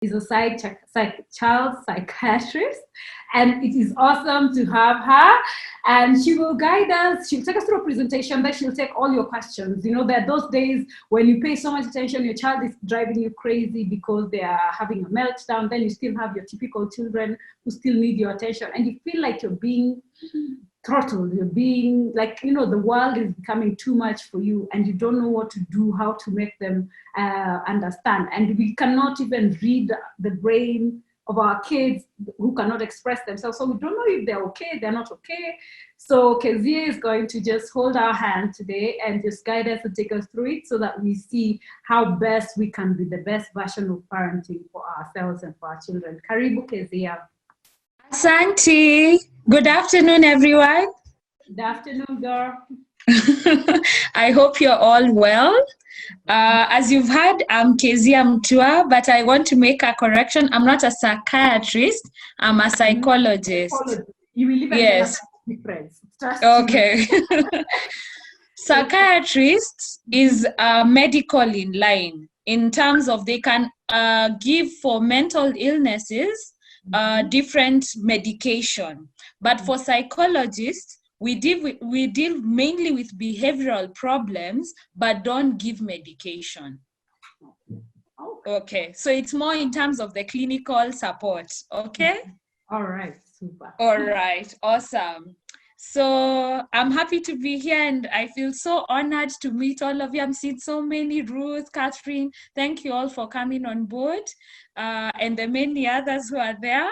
is a child psychiatrist, and it is awesome to have her. And she will guide us. She'll take us through a presentation, then she'll take all your questions. You know, there are those days when you pay so much attention, your child is driving you crazy because they are having a meltdown. Then you still have your typical children who still need your attention, and you feel like you're being throttled, you're being like, you know, the world is becoming too much for you and you don't know what to do, how to make them understand. And we cannot even read the brain of our kids who cannot express themselves. So we don't know if they're okay, they're not okay. So Keziah is going to just hold our hand today and just guide us and take us through it so that we see how best we can be the best version of parenting for ourselves and for our children. Karibu Keziah. Asante. Good afternoon, everyone. Good afternoon, girl. I hope you're all well. As you've heard, I'm Keziah Mutua, but I want to make a correction. I'm not a psychiatrist. I'm a psychologist. You will even yes. Difference. Okay. Psychiatrist is medical in line in terms of they can give for mental illnesses different medication. But for psychologists, we deal mainly with behavioral problems, but don't give medication. Okay, so it's more in terms of the clinical support, okay? All right, super. All right, awesome. So I'm happy to be here and I feel so honored to meet all of you. I'm seeing so many, Ruth, Catherine, thank you all for coming on board and the many others who are there.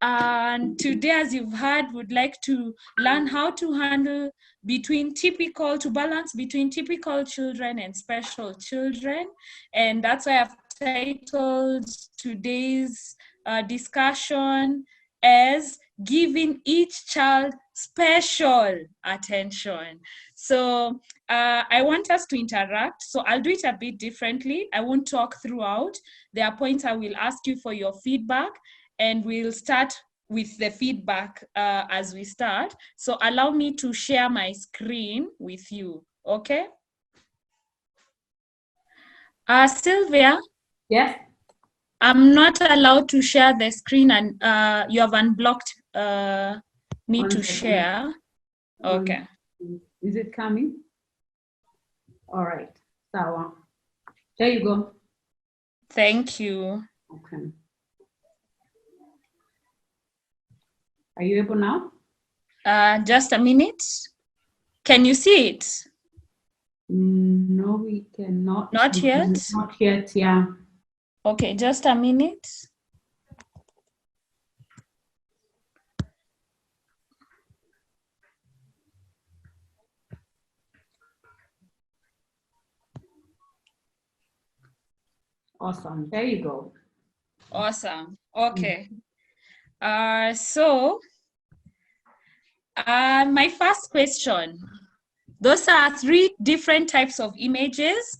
And today, as you've heard, would like to learn how to handle balance between typical children and special children. And that's why I've titled today's discussion as giving each child special attention. So I want us to interact. So I'll do it a bit differently. I won't talk throughout. There are points I will ask you for your feedback, and we'll start with the feedback as we start. So allow me to share my screen with you, okay? Sylvia? Yes? I'm not allowed to share the screen and you have unblocked me to share. Okay. Is it coming? All right. Sawa. There you go. Thank you. Okay. Are you able now? Just a minute. Can you see it? No, we cannot. Not yet? Not yet, yeah. Okay, just a minute. Awesome. There you go. Awesome. Okay. So my first question, those are 3 different types of images,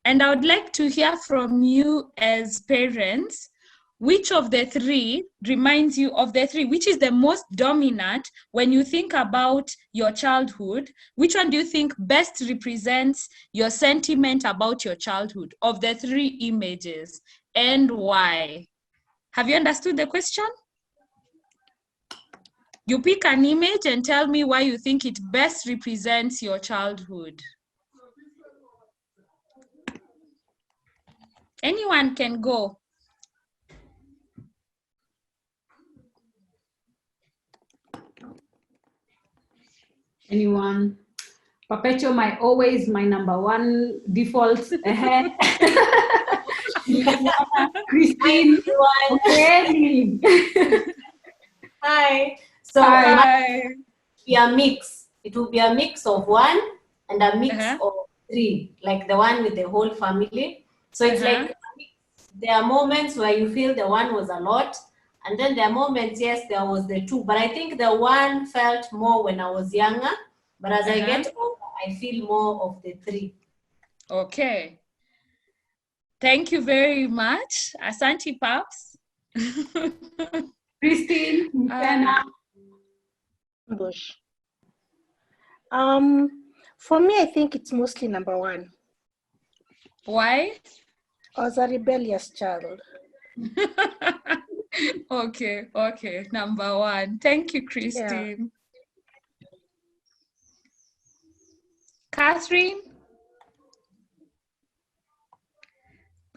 and I would like to hear from you as parents, which of the 3 reminds you of the 3, which is the most dominant when you think about your childhood? Which one do you think best represents your sentiment about your childhood of the 3 images, and why? Have you understood the question? You pick an image and tell me why you think it best represents your childhood. Anyone can go. Anyone? Perpetual, always my number 1 default ahead. Christine. Okay. Hi. So Hi. it will be a mix of 1 and a mix of 3, like the one with the whole family. So it's like there are moments where you feel the 1 was a lot, and then there are moments, yes, there was the 2, but I think the 1 felt more when I was younger, but as I get older, I feel more of the 3. Okay. Thank you very much. Asante Paps. Christine, Bush. For me, I think it's mostly number 1. Why? I was a rebellious child. Okay, okay. Number one. Thank you, Christine. Catherine?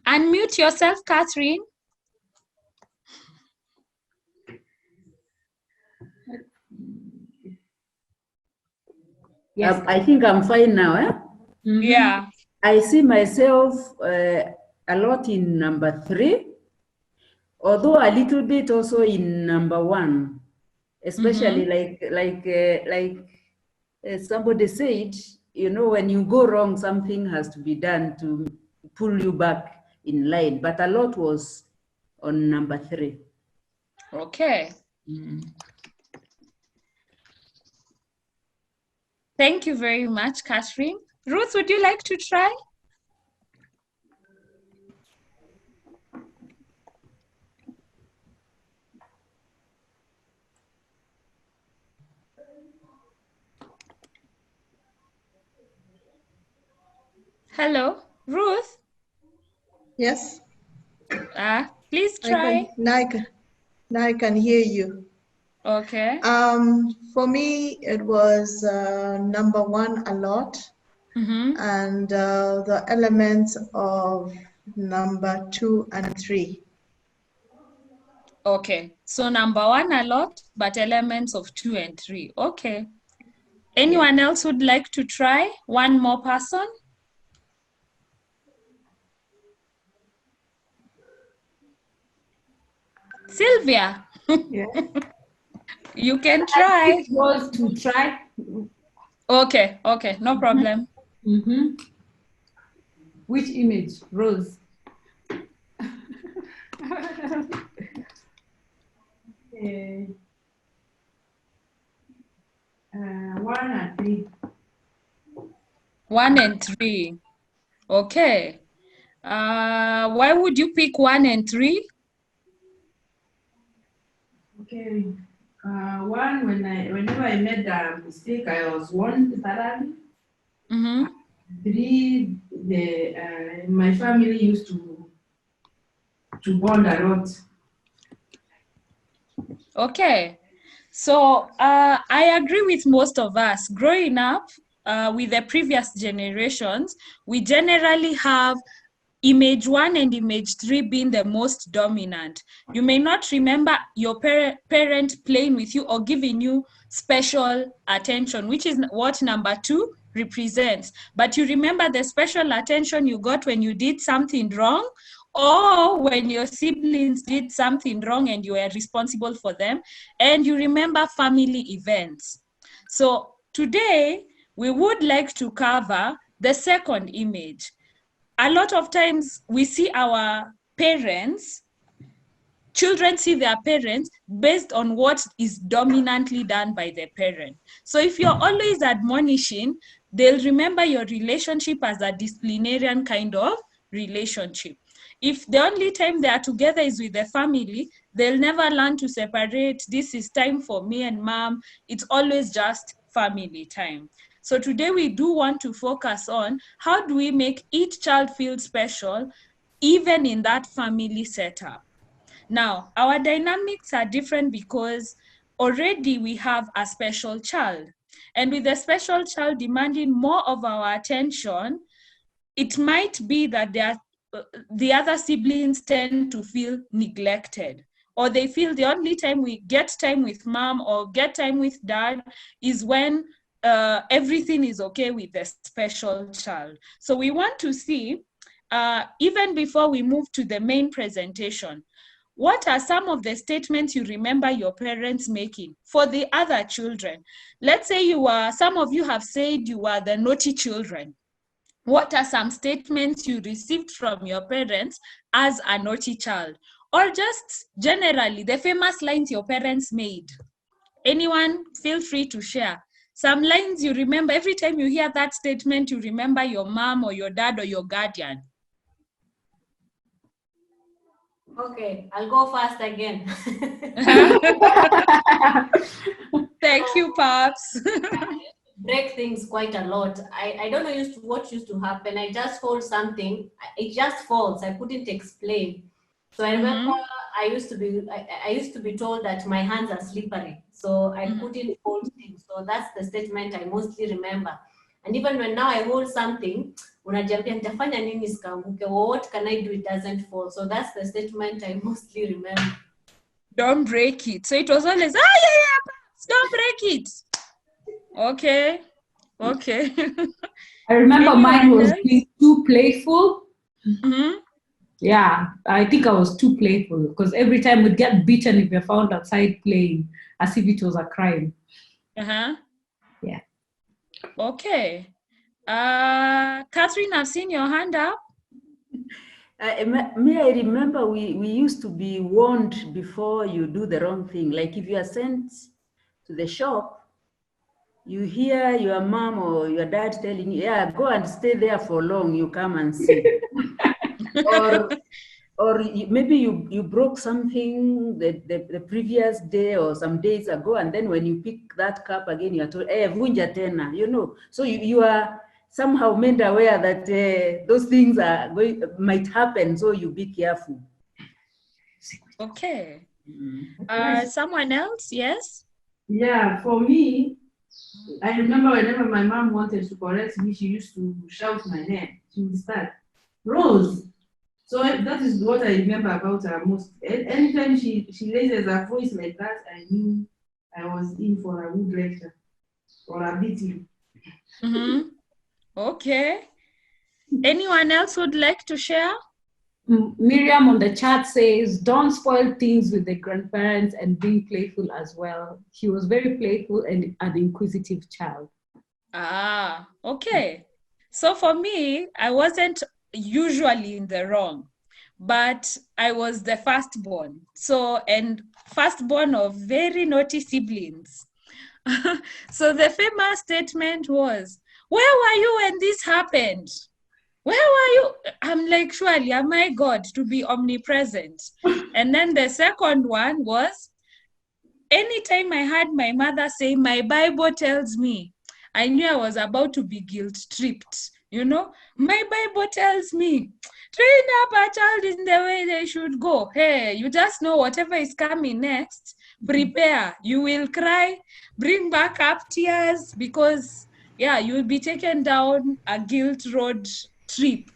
Unmute yourself, Catherine. Yes. I think I'm fine now. Mm-hmm. Yeah. I see myself a lot in number 3, although a little bit also in number 1, especially like somebody said, you know, when you go wrong, something has to be done to pull you back in line. But a lot was on number 3. Okay. Thank you very much, Catherine. Ruth, would you like to try? Hello, Ruth? Yes. Please try. Now I can hear you. Okay. For me, it was number 1, a lot, and the elements of number 2 and 3. Okay. So number 1, a lot, but elements of 2 and 3. Okay. Anyone else would like to try? One more person? Sylvia. Yeah. You can try. It was to try. Okay, okay, no problem. Mm-hmm. Which image? Rose. Okay. 1 and 3. 1 and 3. Okay. Why would you pick 1 and 3? Okay. 1, whenever I made a mistake, I was warned thoroughly. 3, my family used to bond a lot. Okay. So I agree with most of us. Growing up with the previous generations, we generally have image 1 and image 3 being the most dominant. You may not remember your parent playing with you or giving you special attention, which is what number 2 represents. But you remember the special attention you got when you did something wrong, or when your siblings did something wrong and you were responsible for them, and you remember family events. So today, we would like to cover the second image. A lot of times we see our parents, children see their parents based on what is dominantly done by the parent. So if you're always admonishing, they'll remember your relationship as a disciplinarian kind of relationship. If the only time they are together is with the family, they'll never learn to separate. This is time for me and mom. It's always just family time. So today we do want to focus on how do we make each child feel special, even in that family setup. Now, our dynamics are different because already we have a special child. And with the special child demanding more of our attention, it might be that the other siblings tend to feel neglected, or they feel the only time we get time with mom or get time with dad is when everything is okay with the special child. So we want to see, even before we move to the main presentation, what are some of the statements you remember your parents making for the other children? Let's say some of you have said you were the naughty children. What are some statements you received from your parents as a naughty child? Or just generally, the famous lines your parents made. Anyone, feel free to share. Some lines you remember, every time you hear that statement, you remember your mom or your dad or your guardian. Okay, I'll go first again. Thank you, Pops. Break things quite a lot. I don't know what used to happen. I just hold something. It just falls. I couldn't explain. So I remember I used to be told that my hands are slippery, so I couldn't hold things. So that's the statement I mostly remember. And even when now I hold something, unajiambia nitafanya nini sikaanguke, what can I do it doesn't fall? So that's the statement I mostly remember. Don't break it. So it was always, don't break it. Okay. I remember mine was being too playful. Yeah, I think I was too playful because every time we'd get beaten if you're found outside playing, as if it was a crime. Yeah. Okay. Catherine, I've seen your hand up. I remember we used to be warned before you do the wrong thing. Like if you are sent to the shop, you hear your mom or your dad telling you, yeah, go and stay there for long, you come and see. or maybe you broke something the previous day or some days ago, and then when you pick that cup again, you are told, vunja tena, So you are somehow made aware that those things might happen, so you be careful. Okay. Someone else? Yes? Yeah, for me, I remember whenever my mom wanted to correct me, she used to shout my name. She would start, Rose. So that is what I remember about her most. Anytime she raises her voice like that, I knew I was in for a good lecture or a beating. Okay. Anyone else would like to share? Miriam on the chat says, don't spoil things with the grandparents and being playful as well. She was very playful and an inquisitive child. Okay. So for me, I wasn't usually in the wrong, but I was the firstborn. And firstborn of very naughty siblings. So the famous statement was, where were you when this happened? Where were you? I'm like, surely, am I God to be omnipresent? And then the second one was, anytime I heard my mother say, my Bible tells me, I knew I was about to be guilt-tripped. My Bible tells me, train up a child in the way they should go. Hey, you just know whatever is coming next, prepare. You will cry, bring back up tears, because, you will be taken down a guilt road trip,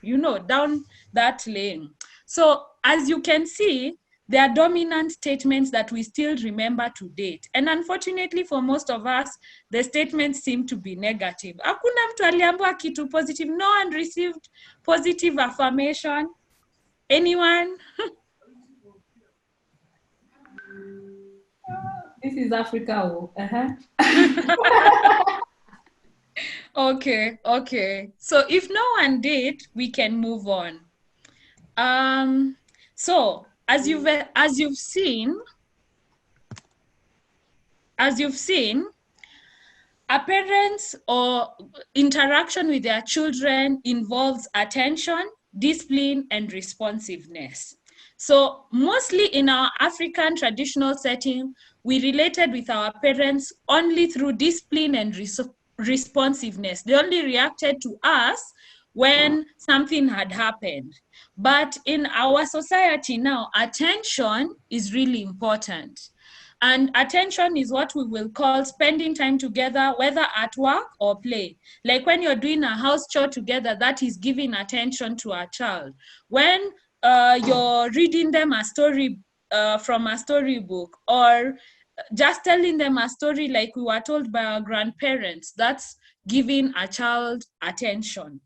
down that lane. So as you can see, there are dominant statements that we still remember to date. And unfortunately for most of us, the statements seem to be negative. Hakuna mtu aliambiwa kitu positive. No one received positive affirmation. Anyone? This is Africa. Okay. So if no one did, we can move on. So as you've seen, a parent's or interaction with their children involves attention, discipline, and responsiveness. So mostly in our African traditional setting, we related with our parents only through discipline and responsiveness. They only reacted to us when something had happened. But in our society now, attention is really important. And attention is what we will call spending time together, whether at work or play. Like when you're doing a house chore together, that is giving attention to a child. When you're reading them a story from a storybook, or just telling them a story like we were told by our grandparents, that's giving a child attention.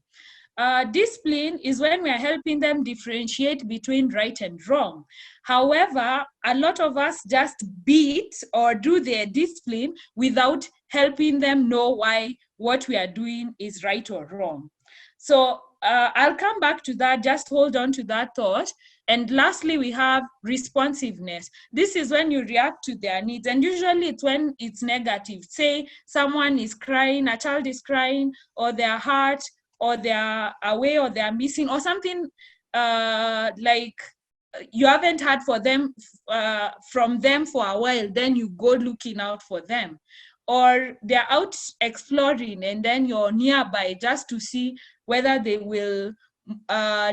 Discipline is when we are helping them differentiate between right and wrong. However, a lot of us just beat or do their discipline without helping them know why what we are doing is right or wrong. So I'll come back to that, just hold on to that thought. And lastly, we have responsiveness. This is when you react to their needs, and usually it's when it's negative. Say someone is crying, a child is crying, or they're hurt, or they're away, or they're missing, or something like you haven't heard from them for a while, then you go looking out for them. Or they're out exploring and then you're nearby just to see whether they will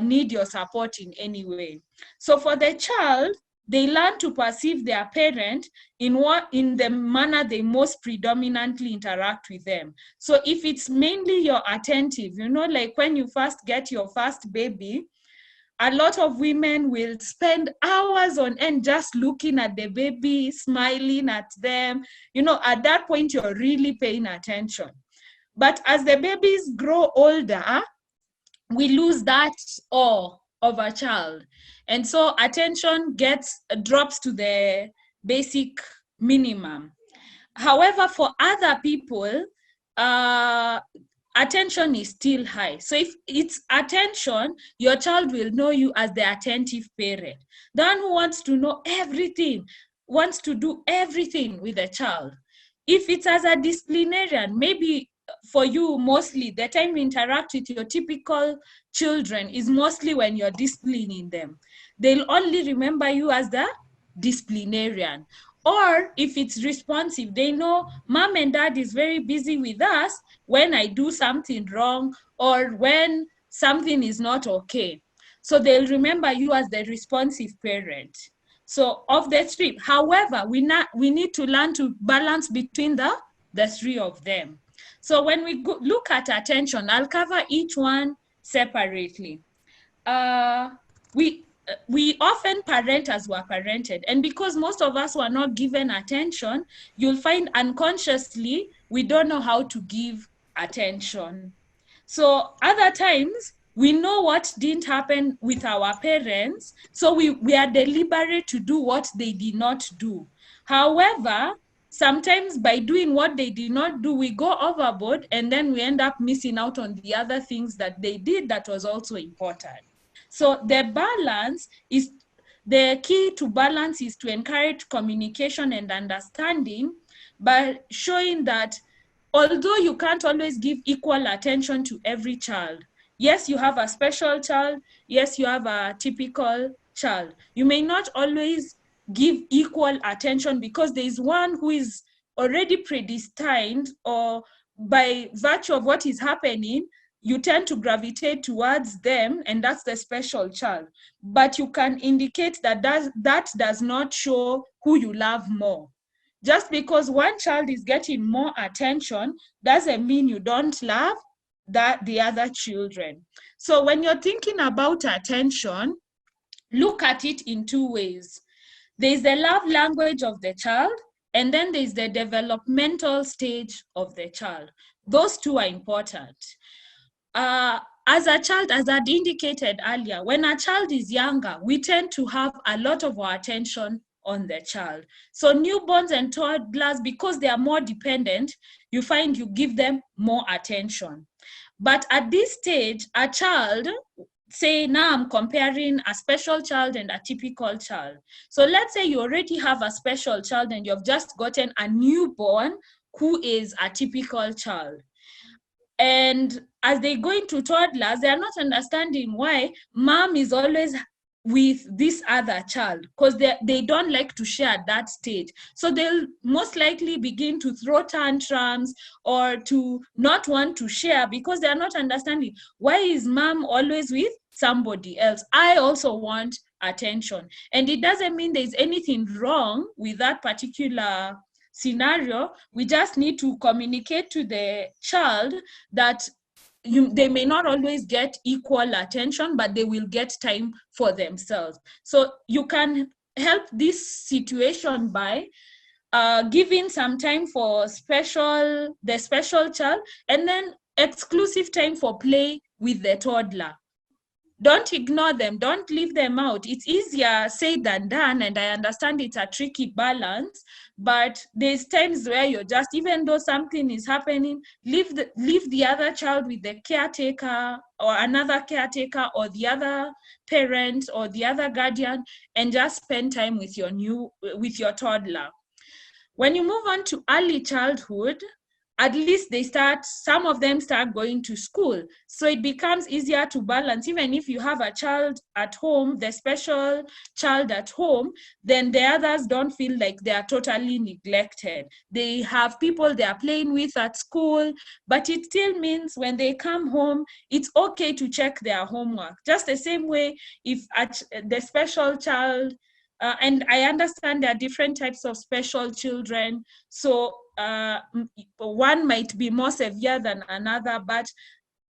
need your support in any way. So for the child, they learn to perceive their parent in the manner they most predominantly interact with them. So if it's mainly you're attentive, like when you first get your first baby, a lot of women will spend hours on end just looking at the baby, smiling at them. At that point, you're really paying attention. But as the babies grow older, we lose that awe of a child. And so attention drops to the basic minimum. However, for other people, attention is still high. So if it's attention, your child will know you as the attentive parent. The one who wants to know everything, wants to do everything with the child. If it's as a disciplinarian, maybe for you, mostly the time you interact with your typical children is mostly when you're disciplining them. They'll only remember you as the disciplinarian. Or if it's responsive, they know mom and dad is very busy with us when I do something wrong or when something is not okay. So they'll remember you as the responsive parent. So of the three, however, we need to learn to balance between the three of them. So when we look at attention, I'll cover each one separately. We often parent as we're parented. And because most of us were not given attention, you'll find unconsciously, we don't know how to give attention. So other times, we know what didn't happen with our parents, so we are deliberate to do what they did not do. However, sometimes by doing what they did not do, we go overboard and then we end up missing out on the other things that they did that was also important. So the key to balance is to encourage communication and understanding by showing that although you can't always give equal attention to every child, yes, you have a special child, yes, you have a typical child. You may not always give equal attention because there is one who is already predestined, or by virtue of what is happening, you tend to gravitate towards them, and that's the special child. But you can indicate that does not show who you love more. Just because one child is getting more attention doesn't mean you don't love the other children. So when you're thinking about attention, look at it in two ways. There's the love language of the child, and then there's the developmental stage of the child. Those two are important. As a child, as I'd indicated earlier, when a child is younger, we tend to have a lot of our attention on the child. So newborns and toddlers, because they are more dependent, you find you give them more attention. But at this stage, a child, say now I'm comparing a special child and a typical child. So let's say you already have a special child and you've just gotten a newborn who is a typical child. And as they go into toddlers, they are not understanding why mom is always with this other child, because they don't like to share at that stage. So they'll most likely begin to throw tantrums or to not want to share because they're not understanding why is mom always with somebody else. I also want attention. And it doesn't mean there's anything wrong with that particular scenario. We just need to communicate to the child that they may not always get equal attention, but they will get time for themselves. So you can help this situation by giving some time for the special child, and then exclusive time for play with the toddler. Don't ignore them. Don't leave them out. It's easier said than done, and I understand it's a tricky balance, but there's times where you're just, even though something is happening, leave the other child with the caretaker or another caretaker or the other parent or the other guardian, and just spend time with your toddler. When you move on to early childhood, at least some of them start going to school. So it becomes easier to balance. Even if you have a child at home, the special child at home, then the others don't feel like they are totally neglected. They have people they are playing with at school, but it still means when they come home, it's okay to check their homework. Just the same way if the special child, and I understand there are different types of special children. So one might be more severe than another, but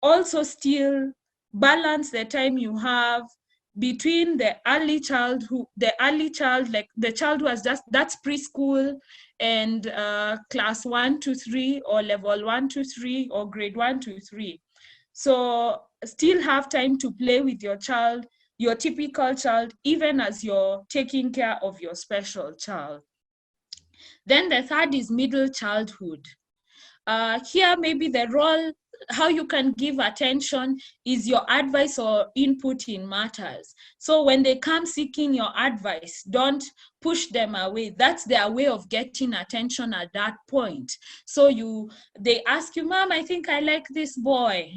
also still balance the time you have between the early child, like the child who has that's preschool, and class 1 to 3 or level 1 to 3 or grade 1 to 3. So still have time to play with your child, your typical child, even as you're taking care of your special child. Then the third is middle childhood. Here, maybe the role, how you can give attention is your advice or input in matters. So when they come seeking your advice, don't push them away. That's their way of getting attention at that point. So they ask you, Mom, I think I like this boy.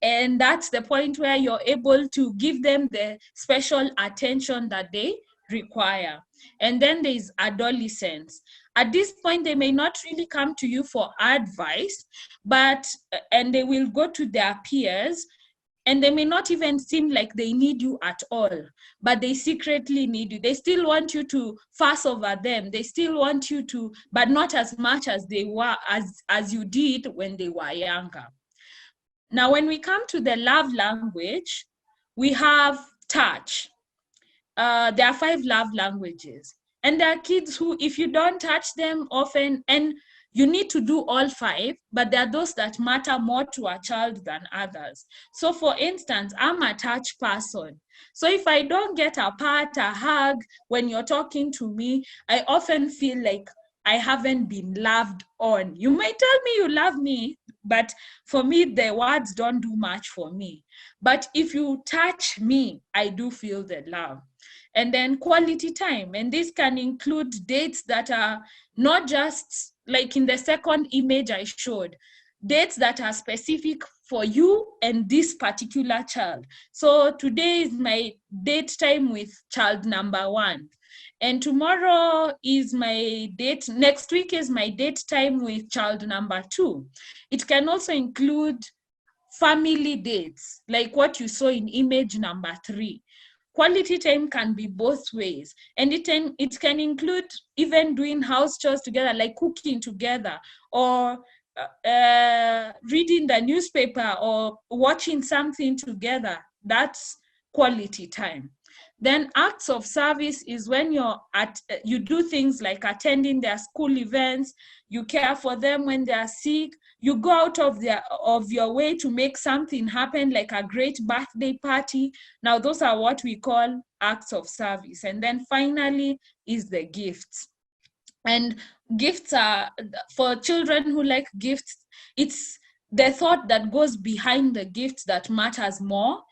And that's the point where you're able to give them the special attention that they require. And then there's adolescence. At this point, they may not really come to you for advice, and they will go to their peers, and they may not even seem like they need you at all, but they secretly need you. They still want you to fuss over them. They still want you to, but not as much as they were, as you did when they were younger. Now, when we come to the love language, we have touch. There are 5 love languages. And there are kids who, if you don't touch them often, and you need to do all 5, but there are those that matter more to a child than others. So for instance, I'm a touch person. So if I don't get a pat, a hug when you're talking to me, I often feel like I haven't been loved on. You might tell me you love me, but for me, the words don't do much for me. But if you touch me, I do feel the love. And then quality time. And this can include dates that are not just like in the second image I showed, dates that are specific for you and this particular child. So today is my date time with child number 1. And tomorrow is my date, next week is my date time with child number 2. It can also include family dates, like what you saw in image number 3. Quality time can be both ways, and it can include even doing house chores together, like cooking together, or reading the newspaper, or watching something together. That's quality time. Then acts of service is when you do things like attending their school events, you care for them when they are sick, you go out of your way to make something happen, like a great birthday party. Now, those are what we call acts of service. And then finally is the gifts. And gifts are, for children who like gifts, it's the thought that goes behind the gifts that matters more.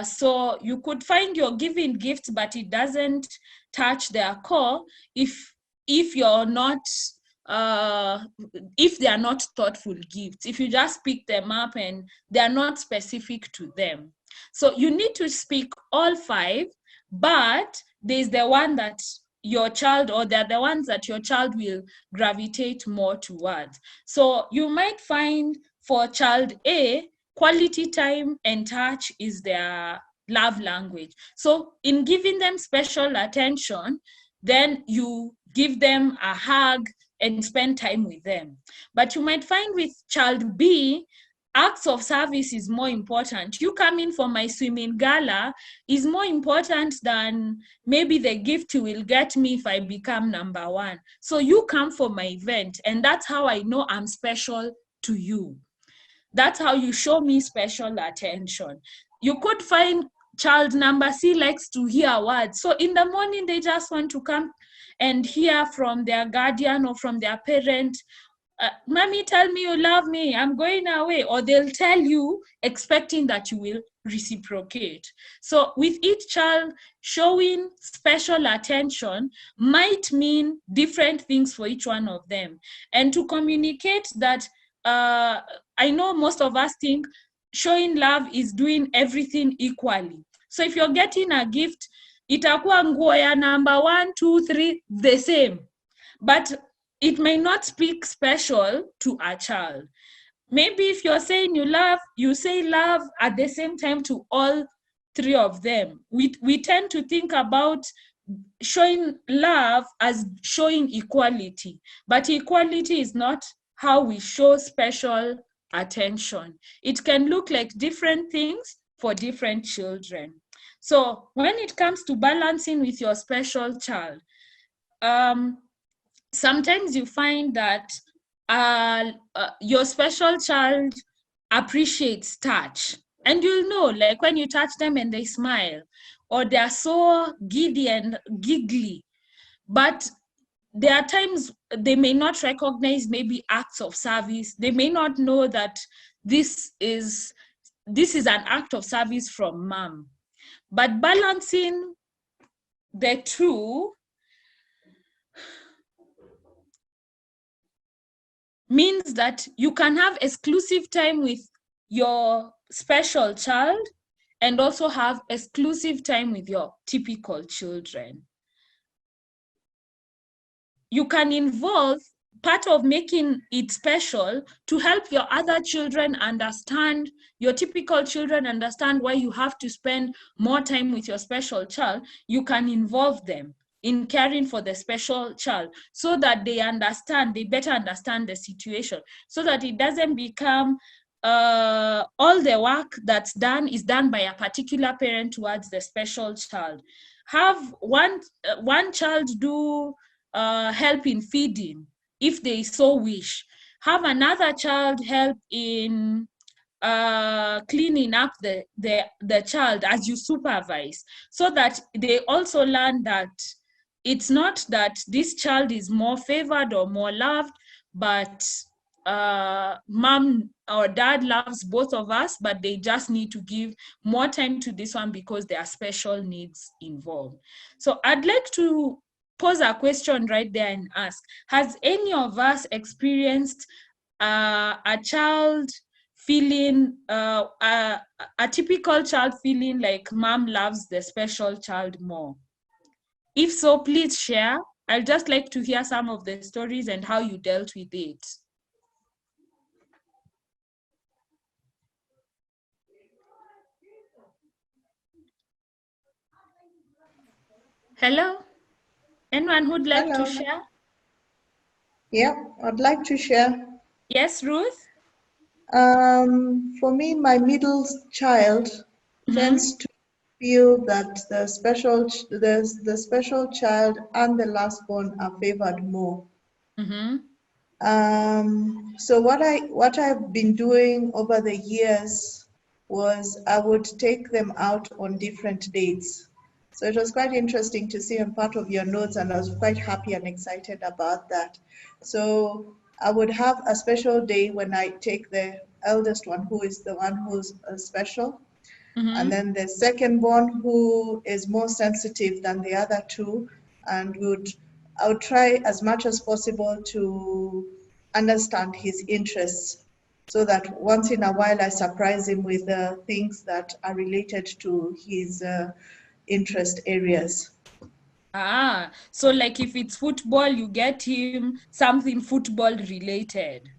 So you could find you're giving gifts, but it doesn't touch their core if you're not, if they are not thoughtful gifts, if you just pick them up and they are not specific to them. So you need to speak all 5, but there's the one that your child, or they're the ones that your child will gravitate more towards. So you might find for child A, quality time and touch is their love language. So in giving them special attention, then you give them a hug and spend time with them. But you might find with child B, acts of service is more important. You coming for my swimming gala is more important than maybe the gift you will get me if I become number 1. So you come for my event, and that's how I know I'm special to you. That's how you show me special attention. You could find child number C likes to hear words. So in the morning, they just want to come and hear from their guardian or from their parent Mommy, tell me you love me, I'm going away. Or they'll tell you expecting that you will reciprocate. So with each child, showing special attention might mean different things for each one of them. And to communicate that, I know most of us think showing love is doing everything equally. So if you're getting a gift, itakuwa nguo ya number 1, 2, 3 the same, but it may not speak special to a child. Maybe if you're saying you say love at the same time to all 3 of them. We tend to think about showing love as showing equality, but equality is not how we show special attention. It can look like different things for different children. So when it comes to balancing with your special child, sometimes you find that your special child appreciates touch. And you'll know, like when you touch them and they smile, or they're so giddy and giggly. But there are times they may not recognize maybe acts of service. They may not know that this is an act of service from mom. But balancing the two means that you can have exclusive time with your special child and also have exclusive time with your typical children. You can involve part of making it special to help your other children understand, your typical children understand why you have to spend more time with your special child. You can involve them in caring for the special child so that they better understand the situation, so that it doesn't become all the work that's done is done by a particular parent towards the special child. Have one child do help in feeding if they so wish. Have another child help in cleaning up the child as you supervise, so that they also learn that it's not that this child is more favored or more loved, but mom or dad loves both of us, but they just need to give more time to this one because there are special needs involved. So I'd like to pose a question right there and ask, has any of us experienced a child feeling, a typical child feeling like mom loves the special child more? If so, please share. I'd just like to hear some of the stories and how you dealt with it. Hello? Anyone who'd like to share? Yeah, I'd like to share. Yes, Ruth? For me, my middle child tends to feel that the special child and the last born are favored more. So what I've been doing over the years was I would take them out on different dates. So it was quite interesting to see on part of your notes, and I was quite happy and excited about that. So I would have a special day when I take the eldest one, who is the one who's special, and then the second born, who is more sensitive than the other two, and I would try as much as possible to understand his interests, so that once in a while I surprise him with things that are related to his interest areas. So like if it's football, you get him something football related.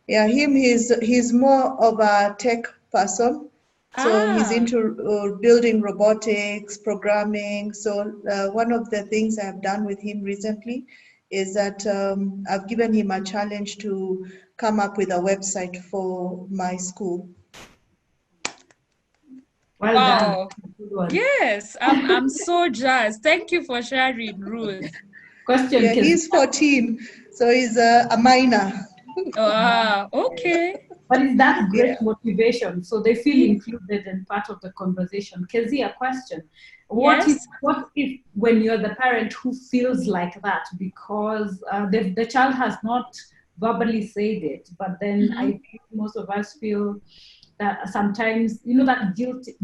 Yeah, he's more of a tech person. So he's into building robotics, programming. So one of the things I've done with him recently is that I've given him a challenge to come up with a website for my school. Well done. Yes, I'm so jazzed. Thank you for sharing, Ruth. Question. Yeah, he's 14, so he's a minor. Okay. But it's that great motivation, so they feel included and part of the conversation. Keziah, question. What if when you're the parent who feels like that because the child has not verbally said it, but then I think most of us feel that sometimes, that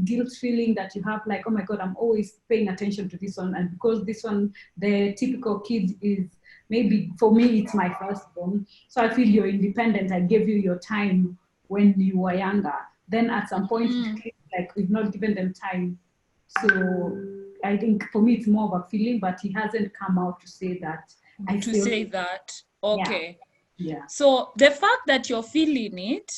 guilt feeling that you have, like, oh my God, I'm always paying attention to this one. And because this one, the typical kid is, maybe for me, it's my firstborn. So I feel you're independent. I gave you your time when you were younger. Then at some point, like, we've not given them time. So I think for me, it's more of a feeling, but he hasn't come out to say that. Say that. Okay. Yeah. So the fact that you're feeling it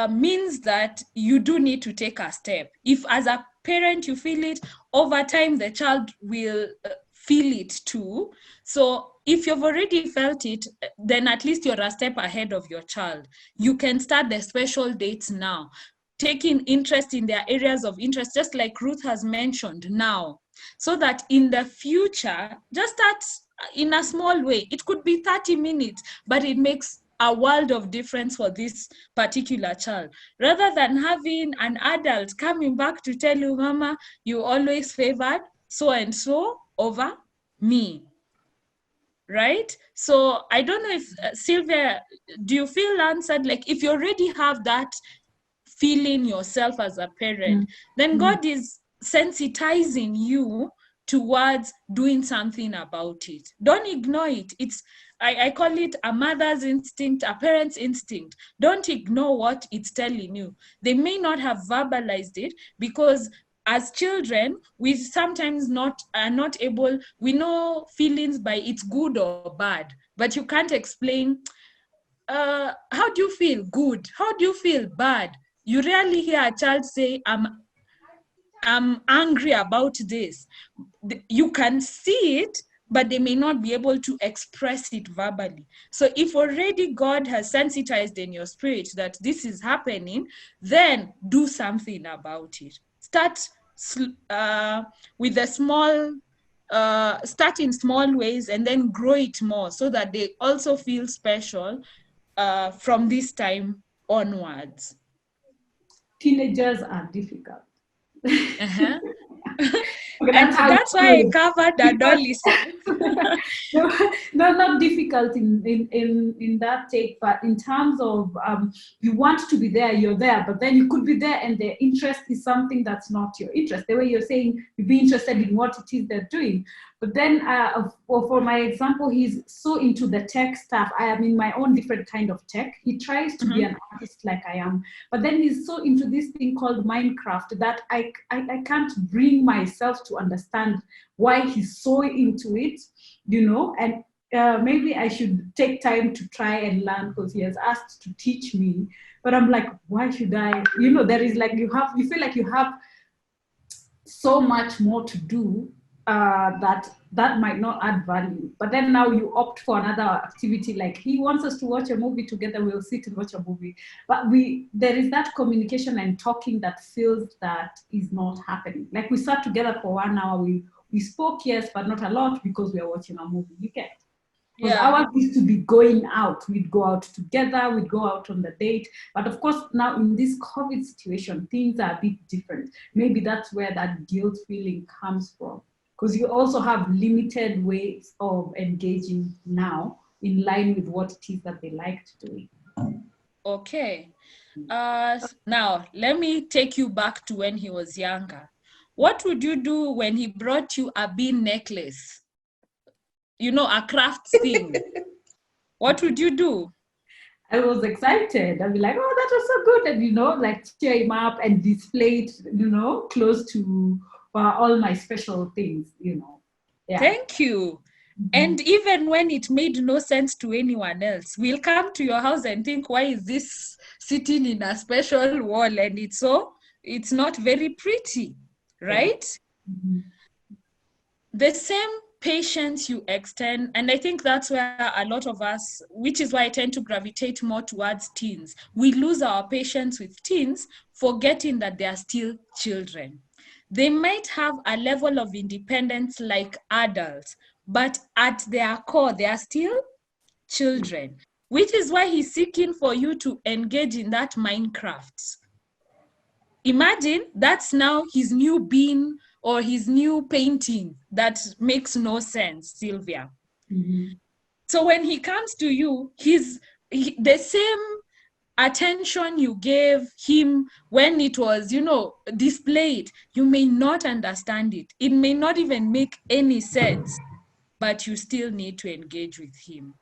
means that you do need to take a step. If as a parent you feel it, over time the child will feel it too. So if you've already felt it, then at least you're a step ahead of your child. You can start the special dates now, taking interest in their areas of interest, just like Ruth has mentioned now, so that in the future, just start in a small way. It could be 30 minutes, but it makes a world of difference for this particular child, rather than having an adult coming back to tell you, Mama, you always favored so and so over me, right? So I don't know if Sylvia, do you feel answered? Like, if you already have that feeling yourself as a parent, then God is sensitizing you towards doing something about it. Don't ignore it. I call it a mother's instinct, a parent's instinct. Don't ignore what it's telling you. They may not have verbalized it because as children, we sometimes are not able, we know feelings by it's good or bad, but you can't explain, how do you feel? Good. How do you feel? Bad. You rarely hear a child say, I'm angry about this. You can see it, but they may not be able to express it verbally. So if already God has sensitized in your spirit that this is happening, then do something about it. Start with a small, start in small ways and then grow it more so that they also feel special from this time onwards. Teenagers are difficult. And that's why I covered adolescence. No, not difficult in that take, but in terms of you want to be there, you're there, but then you could be there and their interest is something that's not your interest. The way you're saying you'd be interested in what it is they're doing. But then for my example, he's so into the tech stuff. I am in my own different kind of tech. He tries to be an artist like I am, but then he's so into this thing called Minecraft that I can't bring myself to understand why he's so into it, and maybe I should take time to try and learn because he has asked to teach me, but I'm like, why should I? There is like, you feel like you have so much more to do that might not add value. But then now you opt for another activity, like he wants us to watch a movie together, we'll sit and watch a movie. But there is that communication and talking that feels that is not happening. Like we sat together for 1 hour, we spoke, yes, but not a lot because we are watching a movie. You get? Because ours used to be going out. We'd go out together, we'd go out on the date. But of course, now in this COVID situation, things are a bit different. Maybe that's where that guilt feeling comes from. Because you also have limited ways of engaging now in line with what it is that they like to do. Okay. Now, let me take you back to when he was younger. What would you do when he brought you a bean necklace? A craft thing. What would you do? I was excited. I'd be like, oh, that was so good. And, like cheer him up and display it, close to all my special things, Yeah. Thank you. And even when it made no sense to anyone else, we'll come to your house and think, why is this sitting in a special wall? And it's not very pretty, right? Mm-hmm. The same patience you extend, and I think that's where a lot of us, which is why I tend to gravitate more towards teens. We lose our patience with teens, forgetting that they are still children. They might have a level of independence like adults, but at their core, they are still children, which is why he's seeking for you to engage in that Minecraft. Imagine that's now his new bean or his new painting that makes no sense, Sylvia. Mm-hmm. So when he comes to you, the same attention you gave him when it was, displayed, you may not understand it. It may not even make any sense, but you still need to engage with him.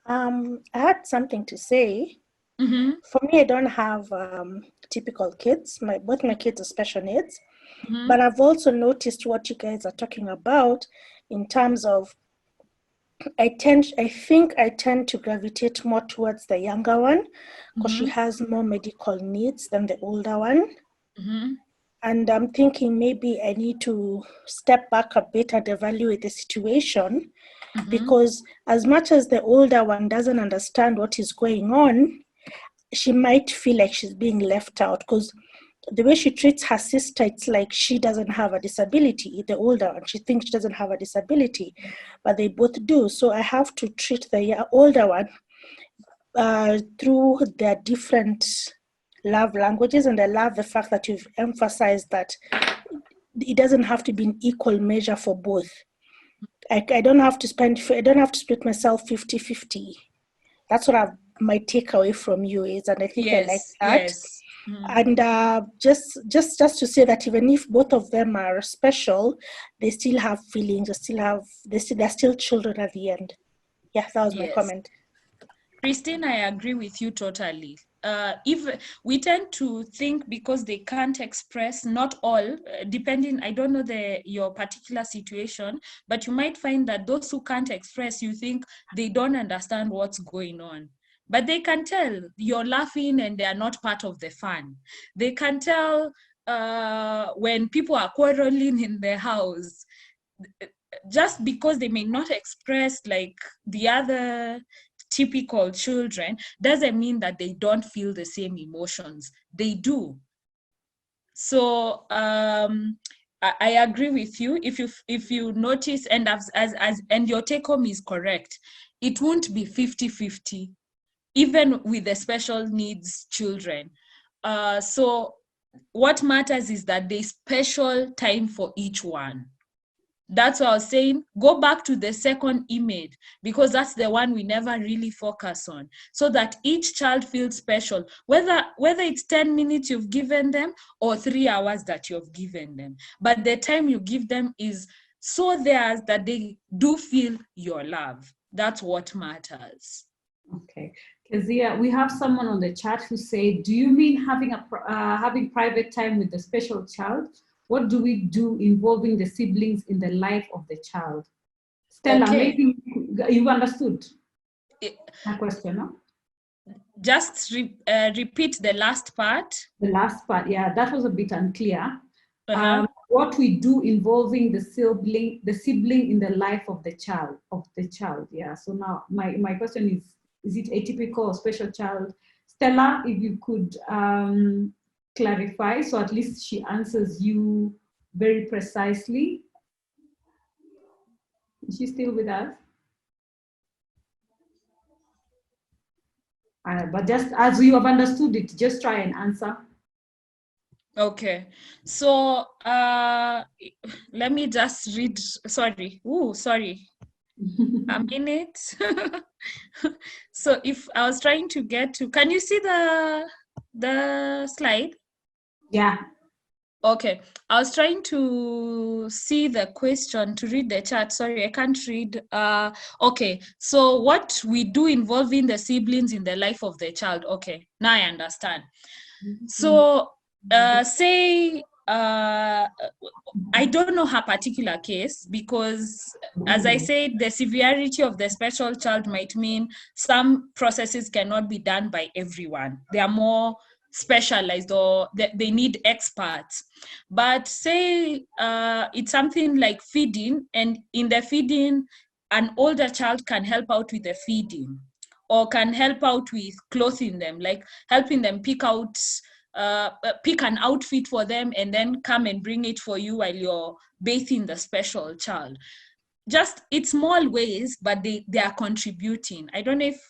I had something to say. Mm-hmm. For me, I don't have typical kids. Both my kids are special needs. Mm-hmm. But I've also noticed what you guys are talking about in terms of I think I tend to gravitate more towards the younger one because she has more medical needs than the older one. Mm-hmm. And I'm thinking maybe I need to step back a bit and evaluate the situation, because as much as the older one doesn't understand what is going on, she might feel like she's being left out, because the way she treats her sister, it's like she doesn't have a disability, the older one. She thinks she doesn't have a disability, but they both do. So I have to treat the older one through their different love languages. And I love the fact that you've emphasized that it doesn't have to be an equal measure for both. I don't have to split myself 50-50. That's what my takeaway from you is, and I think I like that. Yes. And just to say that even if both of them are special, they still have feelings. They're still children at the end. Yeah, that was my comment. Christine, I agree with you totally. If we tend to think because they can't express, not all, depending, I don't know your particular situation, but you might find that those who can't express, you think they don't understand what's going on. But they can tell you're laughing and they are not part of the fun. They can tell when people are quarreling in their house. Just because they may not express like the other typical children doesn't mean that they don't feel the same emotions. They do. So I agree with you. If you notice, and and your take home is correct, it won't be 50-50, even with the special needs children. So what matters is that there's special time for each one. That's what I was saying. Go back to the second image, because that's the one we never really focus on, so that each child feels special, whether it's 10 minutes you've given them or 3 hours that you've given them. But the time you give them is so theirs that they do feel your love. That's what matters. Okay. Keziah, we have someone on the chat who said, do you mean having private time with the special child? What do we do involving the siblings in the life of the child? Stella, maybe you understood that question, no? Just repeat the last part. The last part, yeah, that was a bit unclear. What we do involving the sibling in the life of the child, yeah. So now my question is it atypical or special child? Stella, if you could clarify, so at least she answers you very precisely. Is she still with us? But just as you have understood it, just try and answer. Okay, so let me just read. Sorry, a minute. So if I was trying to get to, can you see the slide? Yeah. Okay, I was trying to see the question, to read the chat. Sorry, I can't read. Okay, so what we do involving the siblings in the life of the child. Okay, now I understand. So say, I don't know her particular case, because as I said, the severity of the special child might mean some processes cannot be done by everyone. They are more specialized, or they need experts. But say it's something like feeding, and in the feeding, an older child can help out with the feeding, or can help out with clothing them, like helping them pick an outfit for them and then come and bring it for you while you're bathing the special child. Just, it's small ways, but they are contributing. I don't know if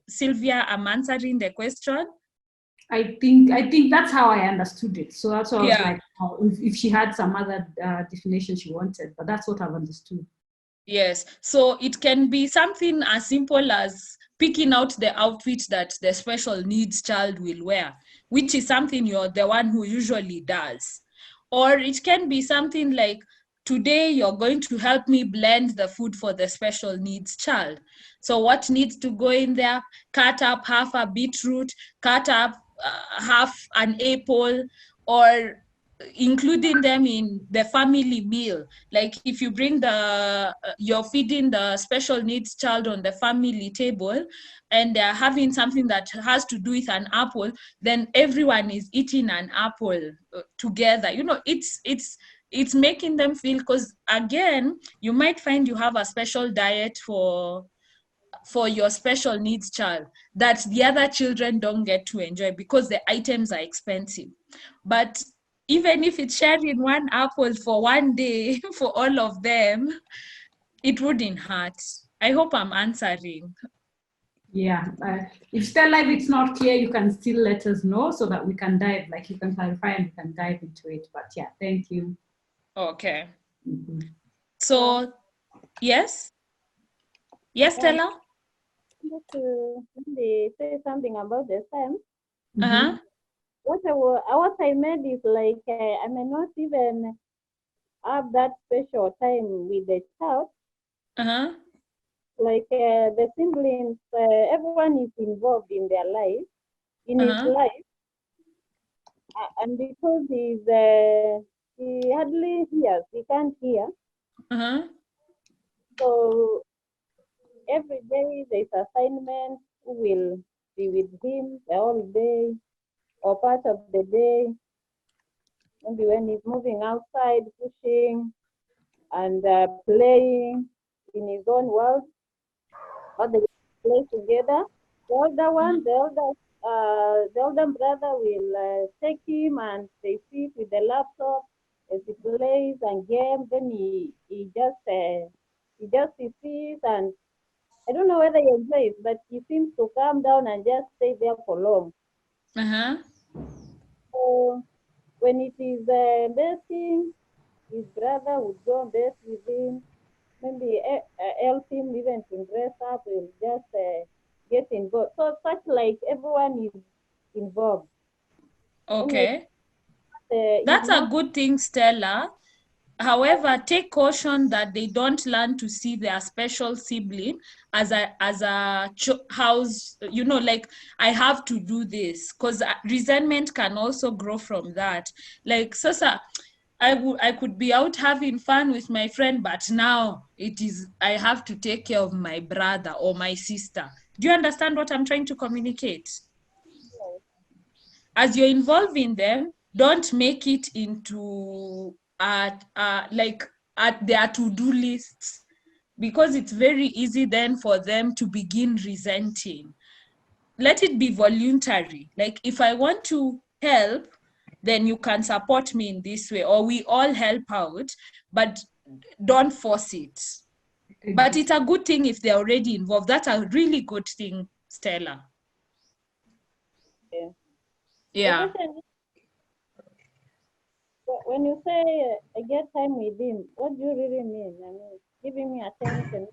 Sylvia, I'm answering the question. I think that's how I understood it. So that's why I was like, if she had some other definition she wanted, but that's what I've understood. Yes. So it can be something as simple as picking out the outfit that the special needs child will wear, which is something you're the one who usually does. Or it can be something like, today you're going to help me blend the food for the special needs child. So what needs to go in there? Cut up half a beetroot, cut up half an apple, or including them in the family meal. Like if you bring you're feeding the special needs child on the family table and they're having something that has to do with an apple, then everyone is eating an apple together. It's making them feel, because again, you might find you have a special diet for your special needs child that the other children don't get to enjoy because the items are expensive. But even if it's sharing one apple for one day for all of them, it wouldn't hurt. I hope I'm answering. Yeah. If Stella, if it's not clear, you can still let us know so that we can dive, like you can clarify and we can dive into it. But yeah, thank you. Okay. Mm-hmm. So, yes? Yes, Stella? To say something about the time. Uh-huh. What I meant is like I may not even have that special time with the child. Uh-huh. Like the siblings, everyone is involved in their life, in his life, and because he hardly hears, he can't hear. Uh-huh. So every day there's assignment who will be with him the whole day or part of the day. Maybe when he's moving outside, pushing and playing in his own world, or they play together. The older one, the older brother will take him and they sit with the laptop as he plays and games. Then he just sits, and I don't know whether he enjoys, but he seems to calm down and just stay there for long. Uh-huh. So when it is bathing, his brother would go and bathe with him, maybe help him even to dress up, will just get involved. So such like everyone is involved. Okay. Anyway, that's a good thing, Stella. However, take caution that they don't learn to see their special sibling as a house, like, I have to do this, because resentment can also grow from that. Like, Sasa, I could be out having fun with my friend, but now I have to take care of my brother or my sister. Do you understand what I'm trying to communicate? Yes. As you're involving them, don't make it into like at their to-do lists, because it's very easy then for them to begin resenting. Let it be voluntary. Like, if I want to help, then you can support me in this way, or we all help out, but don't force it. But it's a good thing if they're already involved. That's a really good thing, Stella. Okay. Yeah. When you say I get time with him, what do you really mean? I mean, giving me attention.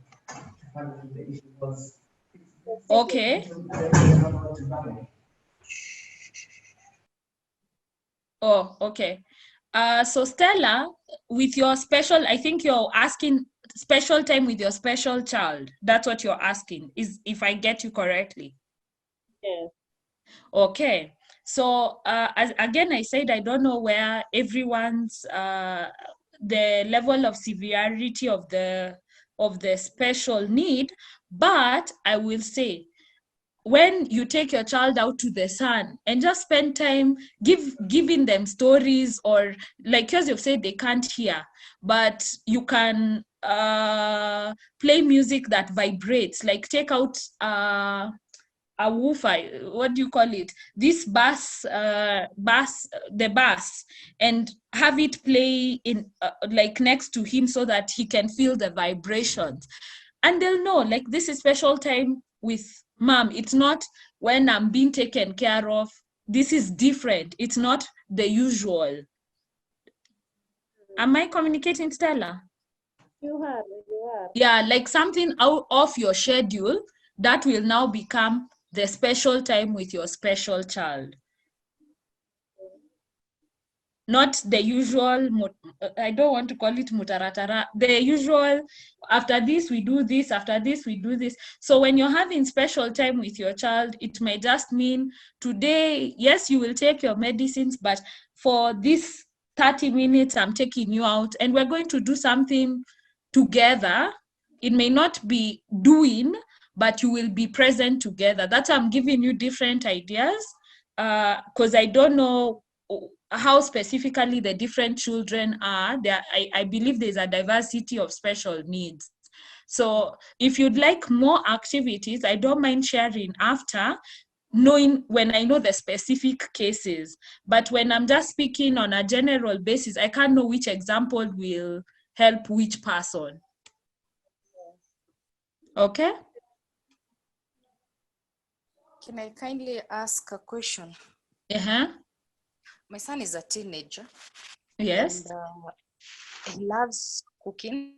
Okay. Oh, okay. So Stella, with your special, I think you're asking special time with your special child. That's what you're asking, is if I get you correctly. Yes. Okay. So again, I said I don't know where everyone's the level of severity of the special need, but I will say, when you take your child out to the sun and just spend time giving them stories, or like, because you've said they can't hear, but you can play music that vibrates, like take out a woofer, what do you call it, this bass, and have it play in like next to him so that he can feel the vibrations, and they'll know, like, this is special time with mom. It's not when I'm being taken care of. This is different. It's not the usual. Am I communicating, Stella? You are. Yeah, like something out of your schedule that will now become the special time with your special child. Not the usual, I don't want to call it mutaratara, the usual, after this we do this, after this we do this. So when you're having special time with your child, it may just mean today, yes, you will take your medicines, but for this 30 minutes, I'm taking you out and we're going to do something together. It may not be doing, but you will be present together. That's why I'm giving you different ideas, because I don't know how specifically the different children are. I believe there's a diversity of special needs. So if you'd like more activities, I don't mind sharing after, knowing when I know the specific cases. But when I'm just speaking on a general basis, I can't know which example will help which person. Okay? Can I kindly ask a question? Uh-huh. My son is a teenager. Yes. And he loves cooking.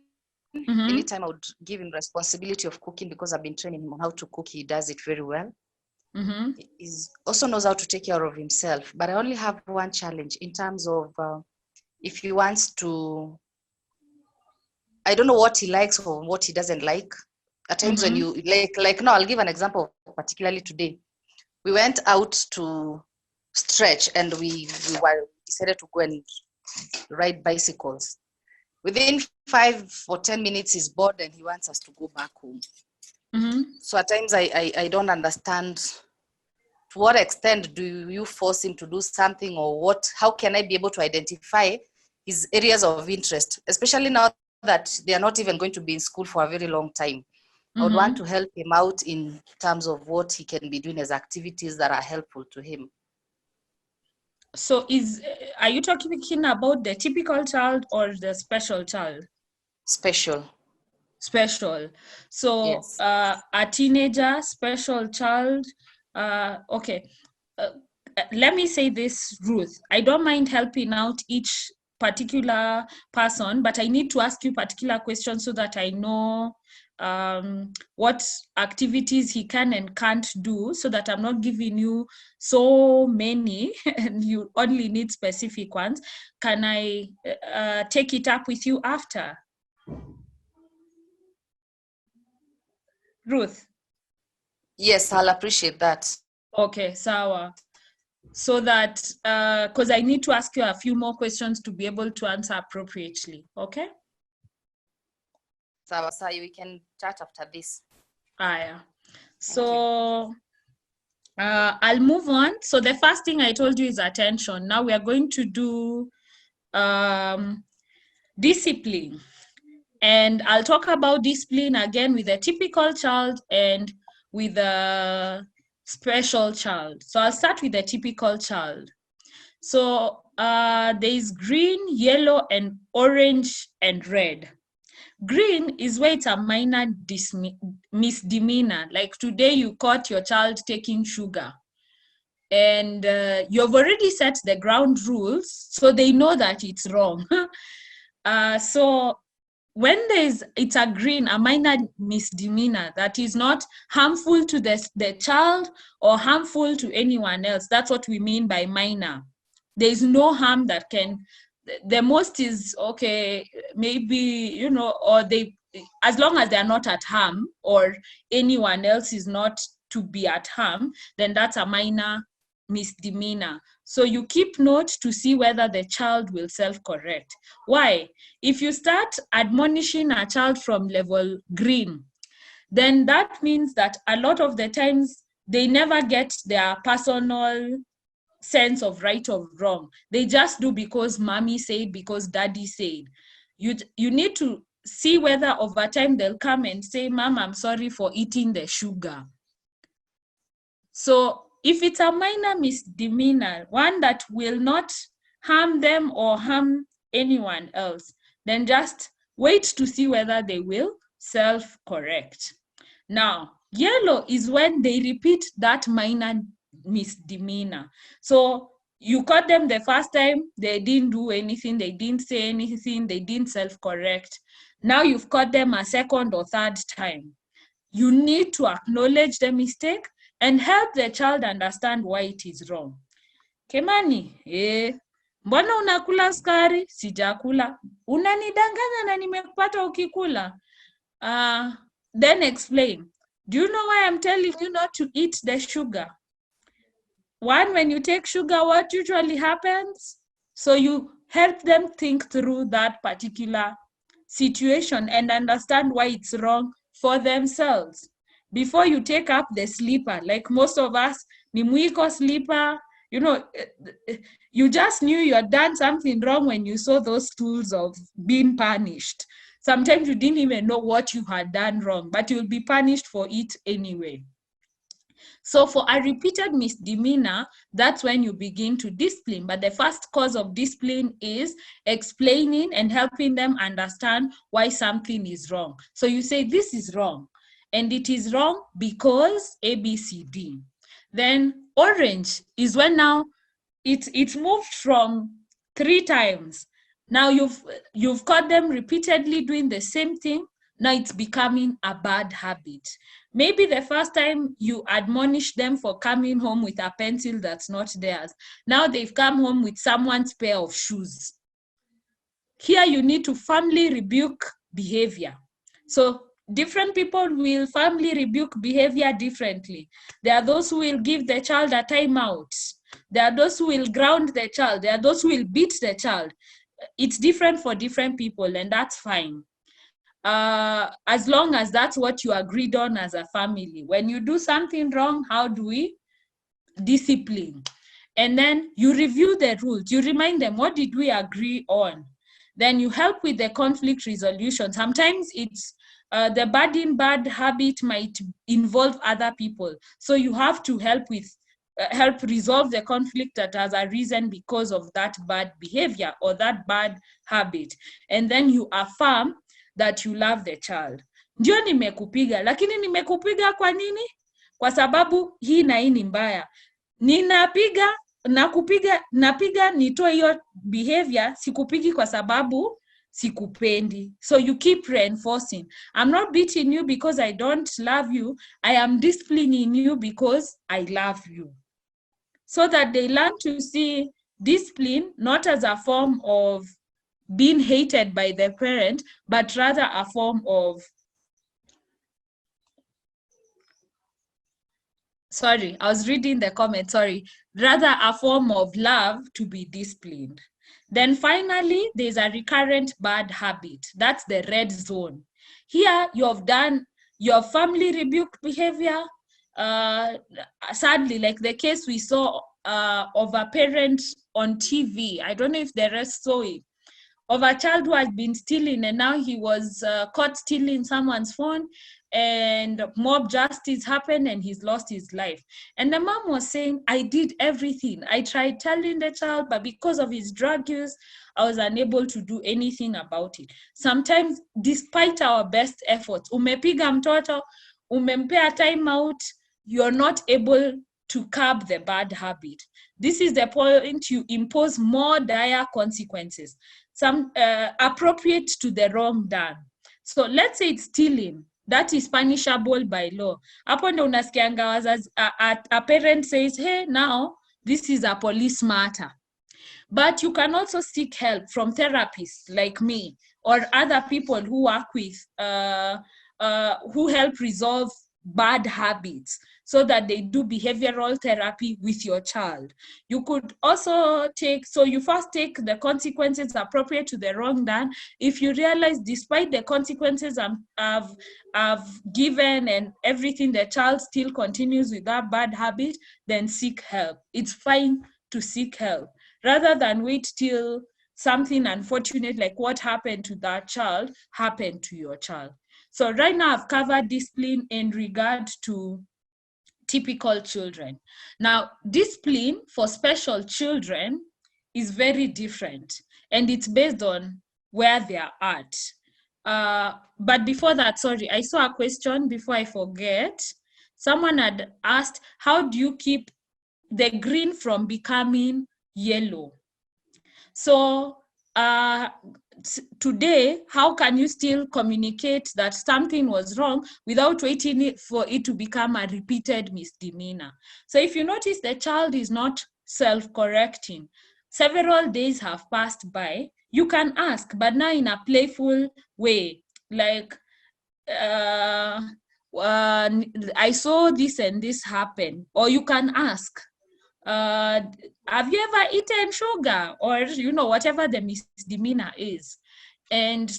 Mm-hmm. Anytime I would give him responsibility of cooking, because I've been training him on how to cook, he does it very well. Mm-hmm. He also knows how to take care of himself. But I only have one challenge in terms of if he wants to, I don't know what he likes or what he doesn't like. At times when you, like no, I'll give an example, particularly today. We went out to stretch and we decided to go and ride bicycles. Within 5 or 10 minutes, he's bored and he wants us to go back home. Mm-hmm. So at times I don't understand, to what extent do you force him to do something, or how can I be able to identify his areas of interest, especially now that they are not even going to be in school for a very long time. I would want to help him out in terms of what he can be doing as activities that are helpful to him. So are you talking about the typical child or the special child? Special. So yes. A teenager, special child. Okay. Let me say this, Ruth. I don't mind helping out each particular person, but I need to ask you particular questions so that I know what activities he can and can't do, so that I'm not giving you so many and you only need specific ones. Can I take it up with you after? Ruth? Yes, I'll appreciate that. Okay, sawa. So that, because I need to ask you a few more questions to be able to answer appropriately, okay? Sawa, we can chat after this. Yeah. So I'll move on. So the first thing I told you is attention. Now we are going to do discipline. And I'll talk about discipline again with a typical child and with a special child. So I'll start with the typical child. So there is green, yellow, and orange and red. Green is where it's a minor misdemeanor. Like today you caught your child taking sugar. And you've already set the ground rules, so they know that it's wrong. So when it's a green, a minor misdemeanor that is not harmful to the child or harmful to anyone else, that's what we mean by minor. There's no harm that can, the most is, okay, maybe, or as long as they're not at harm or anyone else is not to be at harm, then that's a minor misdemeanor. So you keep note to see whether the child will self-correct. Why? If you start admonishing a child from level green, then that means that a lot of the times they never get their personal sense of right or wrong. They just do because mommy said, because daddy said. You need to see whether over time they'll come and say, Mom, I'm sorry for eating the sugar. So if it's a minor misdemeanor, one that will not harm them or harm anyone else, then just wait to see whether they will self-correct. Now, yellow is when they repeat that minor misdemeanor. So You caught them the first time, they didn't do anything, they didn't say anything, they didn't self-correct. Now you've caught them a second or third time. You need to acknowledge the mistake and help the child understand why it is wrong. Kemani, mbona unakula skari? Sijakula. Unanidanganya na nimekupata ukikula. Then explain. Do you know why I'm telling you not to eat the sugar? One, when you take sugar, what usually happens? So you help them think through that particular situation and understand why it's wrong for themselves. Before you take up the sleeper, like most of us, ni mwiko sleeper, you know, you just knew you had done something wrong when you saw those tools of being punished. Sometimes you didn't even know what you had done wrong, but you'll be punished for it anyway. So for a repeated misdemeanor, that's when you begin to discipline. But the first cause of discipline is explaining and helping them understand why something is wrong. So you say, this is wrong. And it is wrong because A, B, C, D. Then orange is when now it's moved from 3 times. Now you've caught them repeatedly doing the same thing. Now it's becoming a bad habit. Maybe the first time you admonish them for coming home with a pencil that's not theirs. Now they've come home with someone's pair of shoes. Here you need to firmly rebuke behavior. So different people will firmly rebuke behavior differently. There are those who will give the child a timeout. There are those who will ground the child. There are those who will beat the child. It's different for different people, and that's fine. As long as that's what you agreed on as a family. When you do something wrong, how do we discipline? And then you review the rules. You remind them, what did we agree on? Then you help with the conflict resolution. Sometimes it's the bad habit might involve other people. So you have to help resolve the conflict that has arisen because of that bad behavior or that bad habit. And then you affirm that you love the child. Ndio nimekupiga, lakini nimekupiga kwa nini? Kwa sababu hii na hii ni mbaya. Napiga nitoe hiyo behavior, sikupigi kwa sababu sikupendi. So you keep reinforcing. I'm not beating you because I don't love you. I am disciplining you because I love you. So that they learn to see discipline not as a form of being hated by the parent, but rather a form of, sorry, I was reading the comment, sorry, rather a form of love to be disciplined. Then finally, there's a recurrent bad habit. That's the red zone. Here, you have done your family rebuke behavior. Sadly, like the case we saw of a parent on TV, I don't know if the rest saw it, of a child who had been stealing, and now he was caught stealing someone's phone, and mob justice happened and he's lost his life. And the mom was saying, I did everything. I tried telling the child, but because of his drug use, I was unable to do anything about it. Sometimes, despite our best efforts, umepiga mtoto, umempea time out, you're not able to curb the bad habit. This is the point you impose more dire consequences, some appropriate to the wrong done. So let's say it's stealing. That is punishable by law. Hapo ndo unasikianga wazazi, a parent says, hey, now this is a police matter. But you can also seek help from therapists like me or other people who work with, who help resolve bad habits, so that they do behavioral therapy with your child. You could also you first take the consequences appropriate to the wrong done. If you realize, despite the consequences I've given and everything, the child still continues with that bad habit, then seek help. It's fine to seek help, rather than wait till something unfortunate like what happened to that child happened to your child. So right now I've covered discipline in regard to typical children. Now, discipline for special children is very different, and it's based on where they are at. But before that, sorry, I saw a question before I forget. Someone had asked, how do you keep the green from becoming yellow. So today, how can you still communicate that something was wrong without waiting for it to become a repeated misdemeanor? So if you notice the child is not self-correcting, several days have passed by, you can ask, but now in a playful way, like, I saw this and this happen. Or you can ask, have you ever eaten sugar? Or, you know, whatever the misdemeanor is. And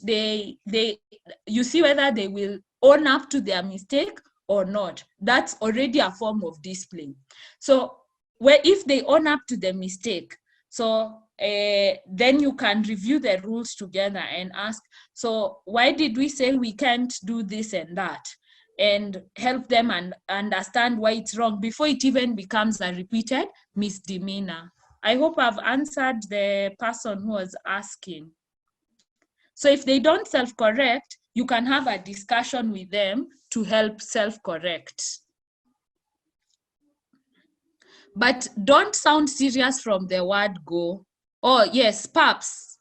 you see whether they will own up to their mistake or not. That's already a form of discipline. So if they own up to the mistake, so then you can review the rules together and ask, so why did we say we can't do this and that? And help them and understand why it's wrong before it even becomes a repeated misdemeanor. I hope I've answered the person who was asking. So if they don't self-correct, you can have a discussion with them to help self-correct. But don't sound serious from the word go. Oh, yes, paps.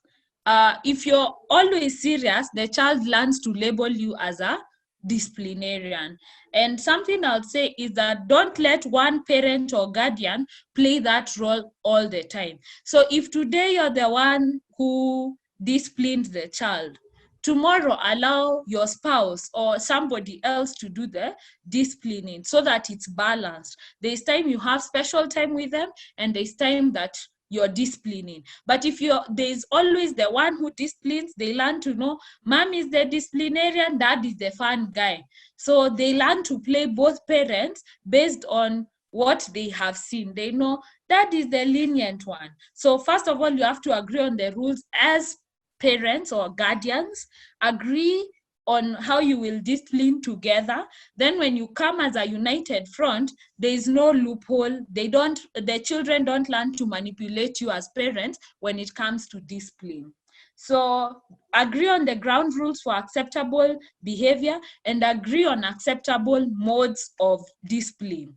If you're always serious, the child learns to label you as a disciplinarian. And something I'll say is that don't let one parent or guardian play that role all the time. So if today you're the one who disciplined the child, tomorrow allow your spouse or somebody else to do the disciplining so that it's balanced. There's time you have special time with them, and there's time that you're disciplining. But if there's always the one who disciplines, they learn to know mom is the disciplinarian, dad is the fun guy. So they learn to play both parents based on what they have seen. They know dad is the lenient one. So first of all, you have to agree on the rules as parents or guardians, agree on how you will discipline together. Then when you come as a united front, there is no loophole. The children don't learn to manipulate you as parents when it comes to discipline. So agree on the ground rules for acceptable behavior and agree on acceptable modes of discipline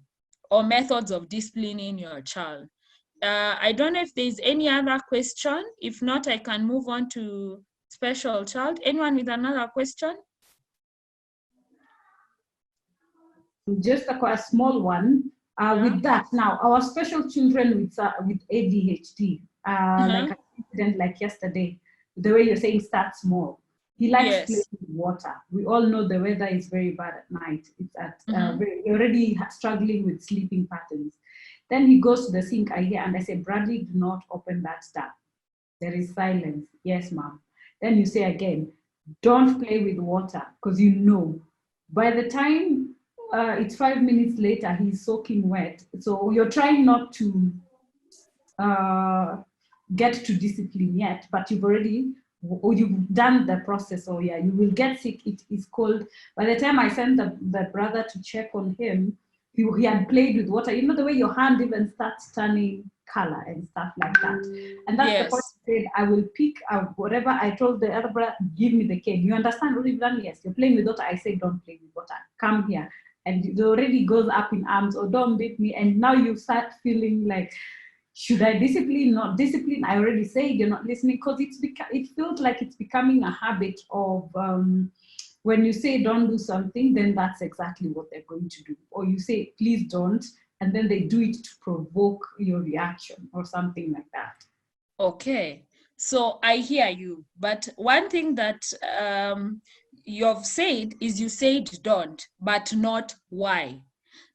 or methods of disciplining your child. I don't know if there's any other question. If not, I can move on to special child. Anyone with another question? Just a small one. With that, now our special children with ADHD, like an incident like yesterday, the way you're saying start small. He likes playing with water. We all know the weather is very bad at night. It's at already struggling with sleeping patterns. Then he goes to the sink, I hear, and I say, Bradley, do not open that tap. There is silence. Yes, ma'am. Then you say again, don't play with water, because you know. By the time it's 5 minutes later, he's soaking wet. So you're trying not to get to discipline yet, but you've done the process. Oh yeah, you will get sick. It is cold. By the time I sent the brother to check on him, he had played with water. You know the way your hand even starts turning color and stuff like that. And that's the point I said, I will pick whatever. I told the other brother, give me the cane. You understand what you've done? Yes, you're playing with water. I said, don't play with water. Come here. And it already goes up in arms, or don't beat me. And now you start feeling like, should I discipline, not discipline? I already said you're not listening, because it feels like it's becoming a habit of when you say don't do something, then that's exactly what they're going to do. Or you say, please don't, and then they do it to provoke your reaction or something like that. Okay, so I hear you. But one thing that you've said is you said don't, but not why.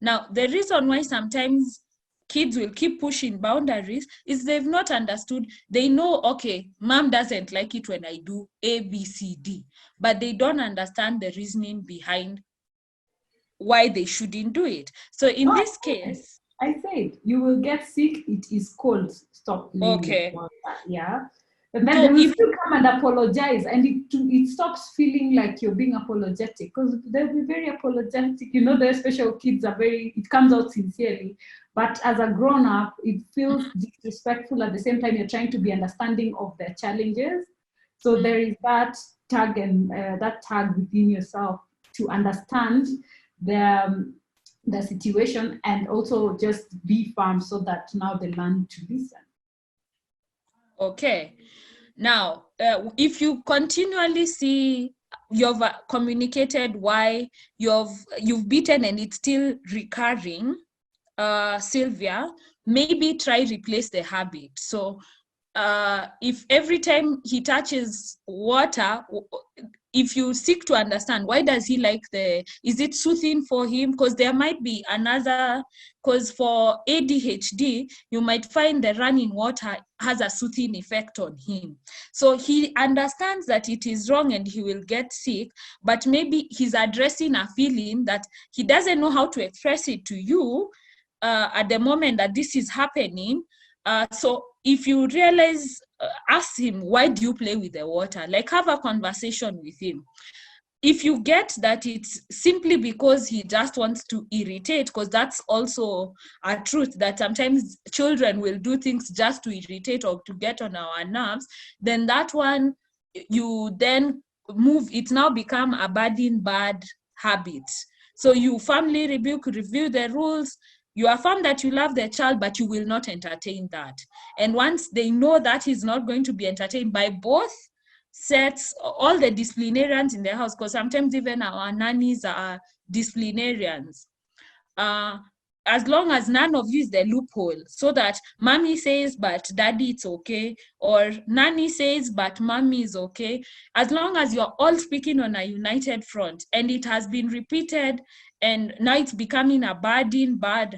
Now, the reason why sometimes kids will keep pushing boundaries is they've not understood. They know, okay, mom doesn't like it when I do A, B, C, D, but they don't understand the reasoning behind why they shouldn't do it. So in this case, I said, you will get sick, it is cold, stop playing with water, yeah? And then they will still come and apologize, and it stops feeling like you're being apologetic, because they'll be very apologetic. You know, the special kids are it comes out sincerely, but as a grown-up, it feels disrespectful. At the same time, you're trying to be understanding of their challenges. So there is that tag within yourself to understand the situation, and also just be firm so that now they learn to listen. Okay. Now, if you continually see you've communicated why you've beaten and it's still recurring, Sylvia, maybe try replace the habit. So if every time he touches water, if you seek to understand why does he like is it soothing for him? Because there might be another, because for ADHD, you might find the running water has a soothing effect on him. So he understands that it is wrong and he will get sick, but maybe he's addressing a feeling that he doesn't know how to express it to you at the moment that this is happening. So if you realize, ask him, why do you play with the water? Like, have a conversation with him. If you get that it's simply because he just wants to irritate, because that's also a truth that sometimes children will do things just to irritate or to get on our nerves, then that one, you then move, it's now become a bad habit. So you family rebuke, review the rules. You affirm that you love the child, but you will not entertain that. And once they know that is not going to be entertained by both sets, all the disciplinarians in the house, because sometimes even our nannies are disciplinarians. As long as none of you is the loophole, so that mommy says, but daddy, it's okay, or nanny says, but mommy is okay, as long as you're all speaking on a united front and it has been repeated and now it's becoming a bad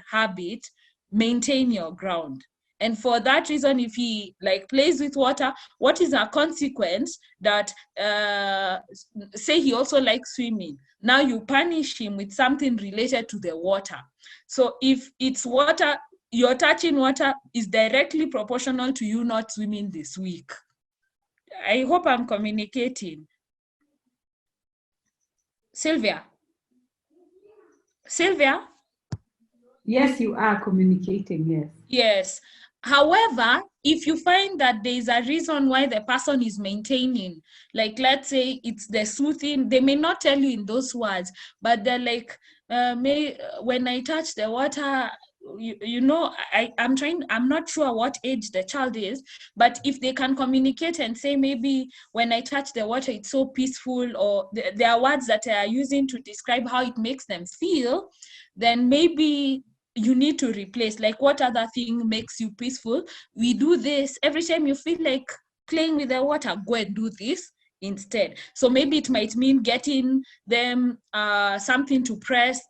habit, maintain your ground. And for that reason, if he like plays with water, what is a consequence that, say he also likes swimming. Now you punish him with something related to the water. So if it's water, you're touching water is directly proportional to you not swimming this week. I hope I'm communicating. Sylvia? Sylvia? Yes, you are communicating, yes. Yes. However, if you find that there is a reason why the person is maintaining, like let's say it's the soothing, they may not tell you in those words, but they're like, when I touch the water, I'm not sure what age the child is, but if they can communicate and say, maybe when I touch the water, it's so peaceful, or there are words that they are using to describe how it makes them feel, then maybe you need to replace, like, what other thing makes you peaceful? We do this. Every time you feel like playing with the water, go and do this instead. So maybe it might mean getting them something to press.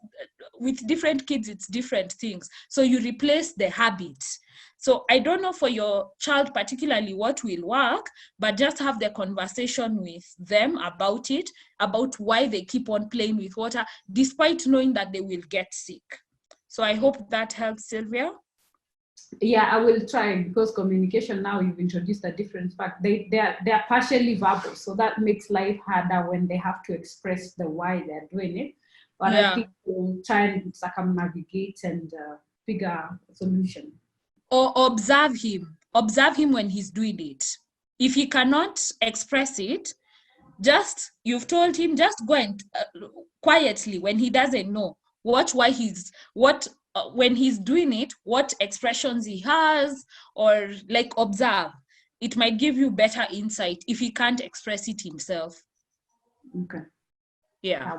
With different kids, it's different things. So you replace the habit. So I don't know for your child particularly what will work, but just have the conversation with them about it, about why they keep on playing with water, despite knowing that they will get sick. So I hope that helps, Sylvia. Yeah, I will try, because communication, now you've introduced a different fact. They're partially verbal, so that makes life harder when they have to express the why they're doing it. But yeah, I think we'll try and circumnavigate and figure out a solution. Or observe him when he's doing it. If he cannot express it, you've told him, just go and quietly, when he doesn't know, watch when he's doing it, what expressions he has, or like observe. It might give you better insight if he can't express it himself. Okay. Yeah.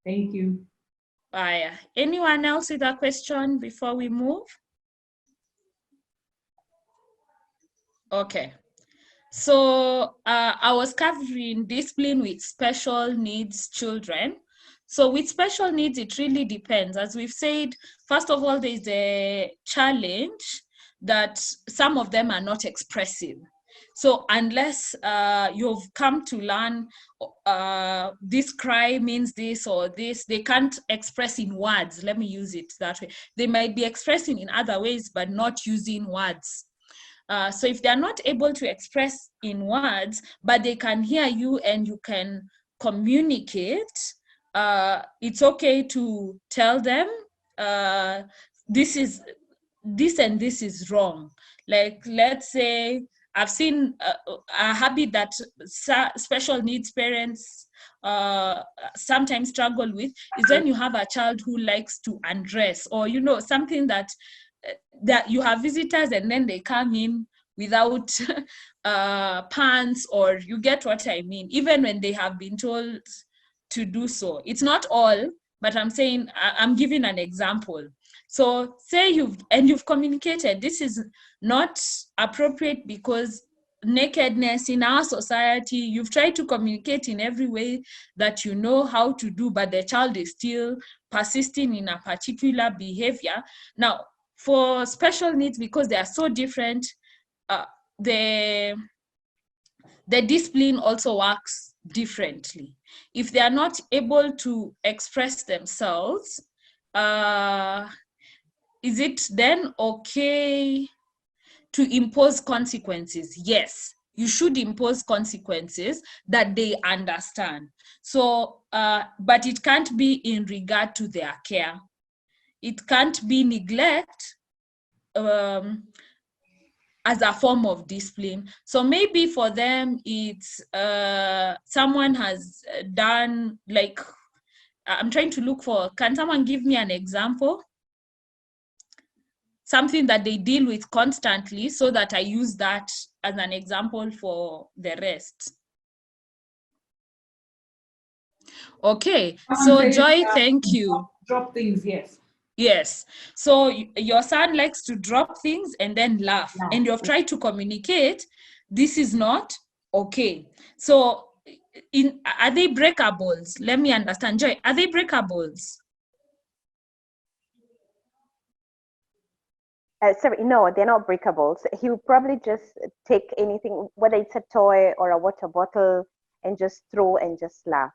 Thank you. Anyone else with a question before we move? Okay. So I was covering discipline with special needs children. So with special needs, it really depends. As we've said, first of all, there's a challenge that some of them are not expressive. So unless you've come to learn this cry means this or this, they can't express in words. Let me use it that way. They might be expressing in other ways, but not using words. So if they're not able to express in words, but they can hear you and you can communicate, it's okay to tell them this and this is wrong. Like, let's say I've seen a habit that special needs parents sometimes struggle with, is when you have a child who likes to undress, or something that you have visitors and then they come in without pants, or you get what I mean, even when they have been told to do so. It's not all, but I'm saying, I'm giving an example. So say you've communicated, this is not appropriate because nakedness in our society, you've tried to communicate in every way that you know how to do, but the child is still persisting in a particular behavior. Now, for special needs, because they are so different, the discipline also works differently. If they are not able to express themselves, is it then okay to impose consequences? Yes, you should impose consequences that they understand. So, but it can't be in regard to their care. It can't be neglect as a form of discipline. So maybe for them, it's someone has done, like, I'm trying to look for, can someone give me an example? Something that they deal with constantly, so that I use that as an example for the rest. Okay, so Joy, thank you. Drop things, yes. Yes. So your son likes to drop things and then laugh. And you've tried to communicate, this is not okay. So are they breakables? Let me understand. Joy, are they breakables? Sorry, no, they're not breakables. He will probably just take anything, whether it's a toy or a water bottle, and just throw and just laugh.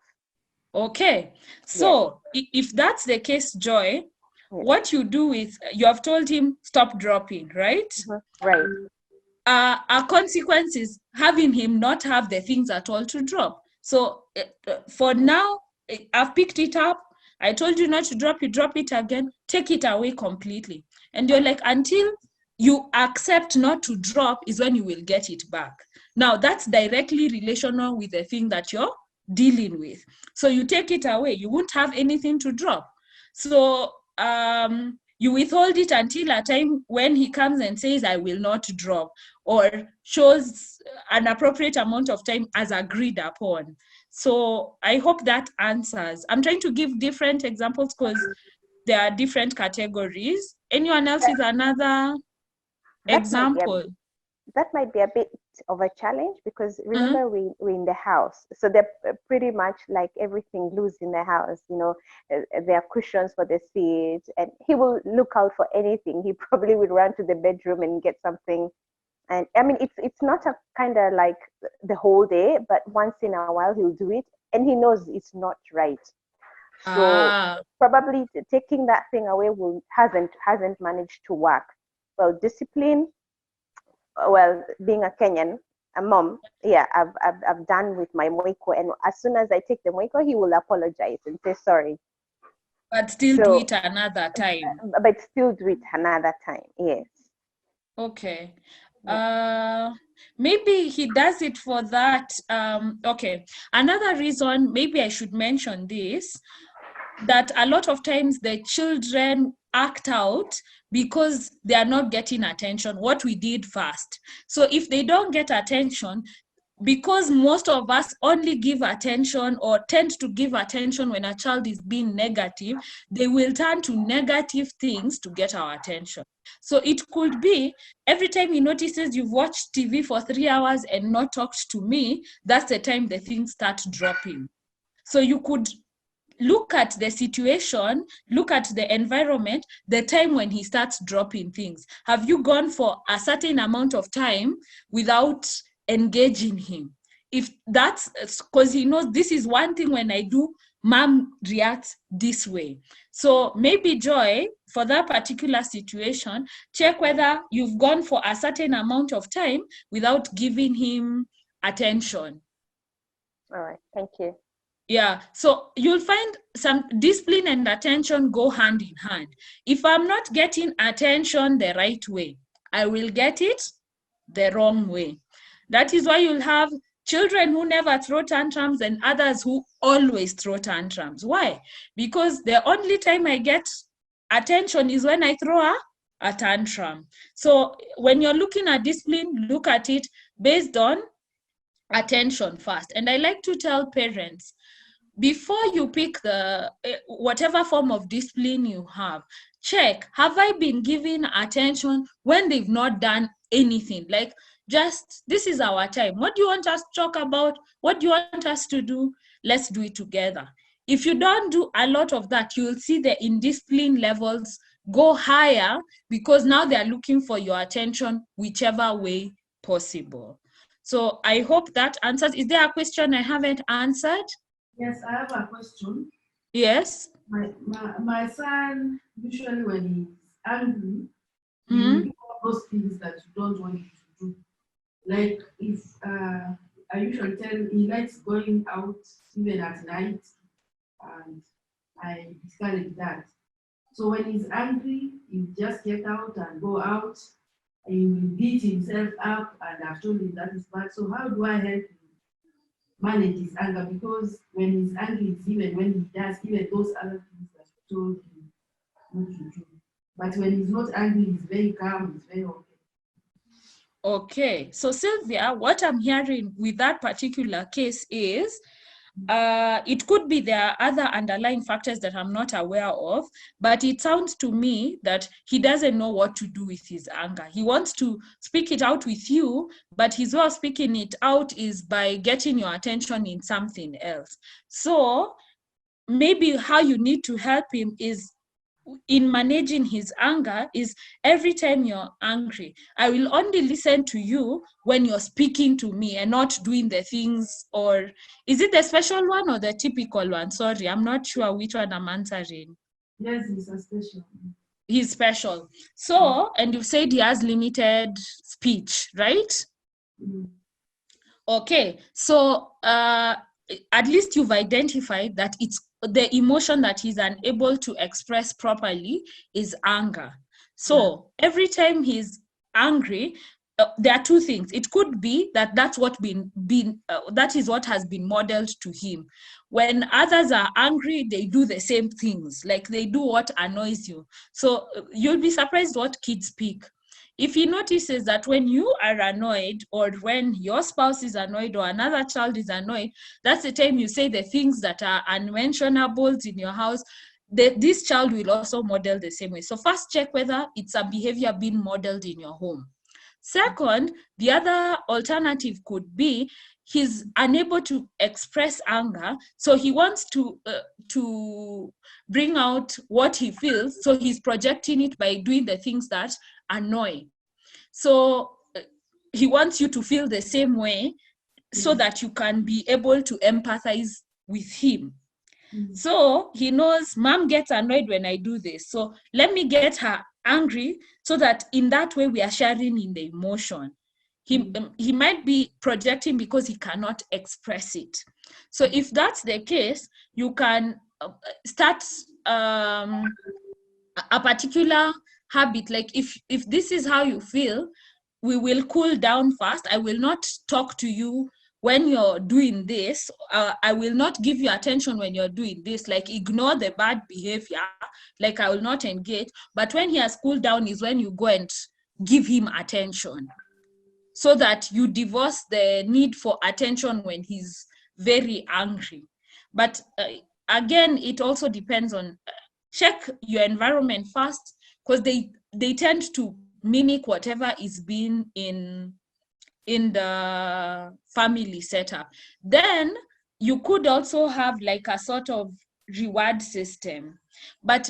Okay. So if that's the case, Joy, what you do is, you have told him stop dropping, right? Right. Our consequence is having him not have the things at all to drop. So for now, I've picked it up. I told you not to drop it, drop it again, take it away completely. And you're like, until you accept not to drop is when you will get it back. Now that's directly relational with the thing that you're dealing with. So you take it away, you won't have anything to drop. So you withhold it until a time when he comes and says, I will not drop, or shows an appropriate amount of time as agreed upon. So I hope that answers. I'm trying to give different examples because there are different categories. Anyone else with another example? That might be a bit of a challenge, because remember, we're in the house, so they're pretty much like everything loose in the house. You know, there are cushions for the seat, and he will look out for anything. He probably would run to the bedroom and get something. And I mean, it's not a kind of like the whole day, but once in a while he'll do it, and he knows it's not right. So probably taking that thing away hasn't managed to work. Well, discipline. Well, being a Kenyan, a mom, I've done with my moiko, and as soon as I take the moiko, he will apologize and say sorry. But still do it another time. But still do it another time, yes. Okay. Maybe he does it for that. Okay. Another reason, maybe I should mention this, that a lot of times the children act out because they are not getting attention, what we did first. So if they don't get attention, because most of us only give attention or tend to give attention when a child is being negative, they will turn to negative things to get our attention. So it could be every time he notices you've watched TV for 3 hours and not talked to me, that's the time the things start dropping. So you could look at the situation, look at the environment, the time when he starts dropping things. Have you gone for a certain amount of time without engaging him? If that's because he knows this is one thing, when I do, mom reacts this way. So maybe Joy, for that particular situation, check whether you've gone for a certain amount of time without giving him attention. All right, thank you. Yeah, so you'll find some discipline and attention go hand in hand. If I'm not getting attention the right way, I will get it the wrong way. That is why you'll have children who never throw tantrums and others who always throw tantrums. Why? Because the only time I get attention is when I throw a a tantrum. So when you're looking at discipline, look at it based on attention first. And I like to tell parents, before you pick the whatever form of discipline you have I been giving attention when they've not done anything? Like, just, this is our time. What do you want us to talk about? What do you want us to do? Let's do it together. If you don't do a lot of that, you'll see the indiscipline levels go higher, because now they're looking for your attention whichever way possible. So I hope that answers. Is there a question I haven't answered? Yes, I have a question. Yes. My son, usually when he's angry, he will do all those things that you don't want him to do. Like, if I usually tell him he likes going out even at night, and I discourage that. So when he's angry, he just get out and go out. He will beat himself up, and I've told him that is bad. So how do I help him manage his anger? Because when he's angry, it's even when he does even those other things that you told him not to do. But when he's not angry, he's very calm, he's very okay. Okay, so Sylvia, what I'm hearing with that particular case is, it could be there are other underlying factors that I'm not aware of, but it sounds to me that he doesn't know what to do with his anger. He wants to speak it out with you, but his way of speaking it out is by getting your attention in something else. So maybe how you need to help him is, in managing his anger, is every time you're angry, I will only listen to you when you're speaking to me and not doing the things. Or is it the special one or the typical one? Sorry, I'm not sure which one I'm answering. Yes, he's a special. He's special. So, and you said he has limited speech, right? Okay, so at least you've identified that it's the emotion that he's unable to express properly is anger. So every time he's angry, there are two things. It could be that that's what that is what has been modeled to him. When others are angry, they do the same things, like they do what annoys you. So you'll be surprised what kids pick. If he notices that when you are annoyed, or when your spouse is annoyed, or another child is annoyed, that's the time you say the things that are unmentionables in your house, this child will also model the same way. So first, check whether it's a behavior being modeled in your home. Second, the other alternative could be he's unable to express anger, so he wants to bring out what he feels, so he's projecting it by doing the things that annoy. So he wants you to feel the same way, so that you can be able to empathize with him. So he knows mom gets annoyed when I do this, so let me get her angry, so that in that way we are sharing in the emotion. He might be projecting because he cannot express it. So if that's the case, you can start a particular habit. Like, if this is how you feel, we will cool down fast. I will not talk to you when you're doing this. I will not give you attention when you're doing this. Like, ignore the bad behavior. Like, I will not engage. But when he has cooled down is when you go and give him attention, so that you divorce the need for attention when he's very angry. But again, it also depends on, check your environment first, because they tend to mimic whatever is being in the family setup. Then you could also have like a sort of reward system. But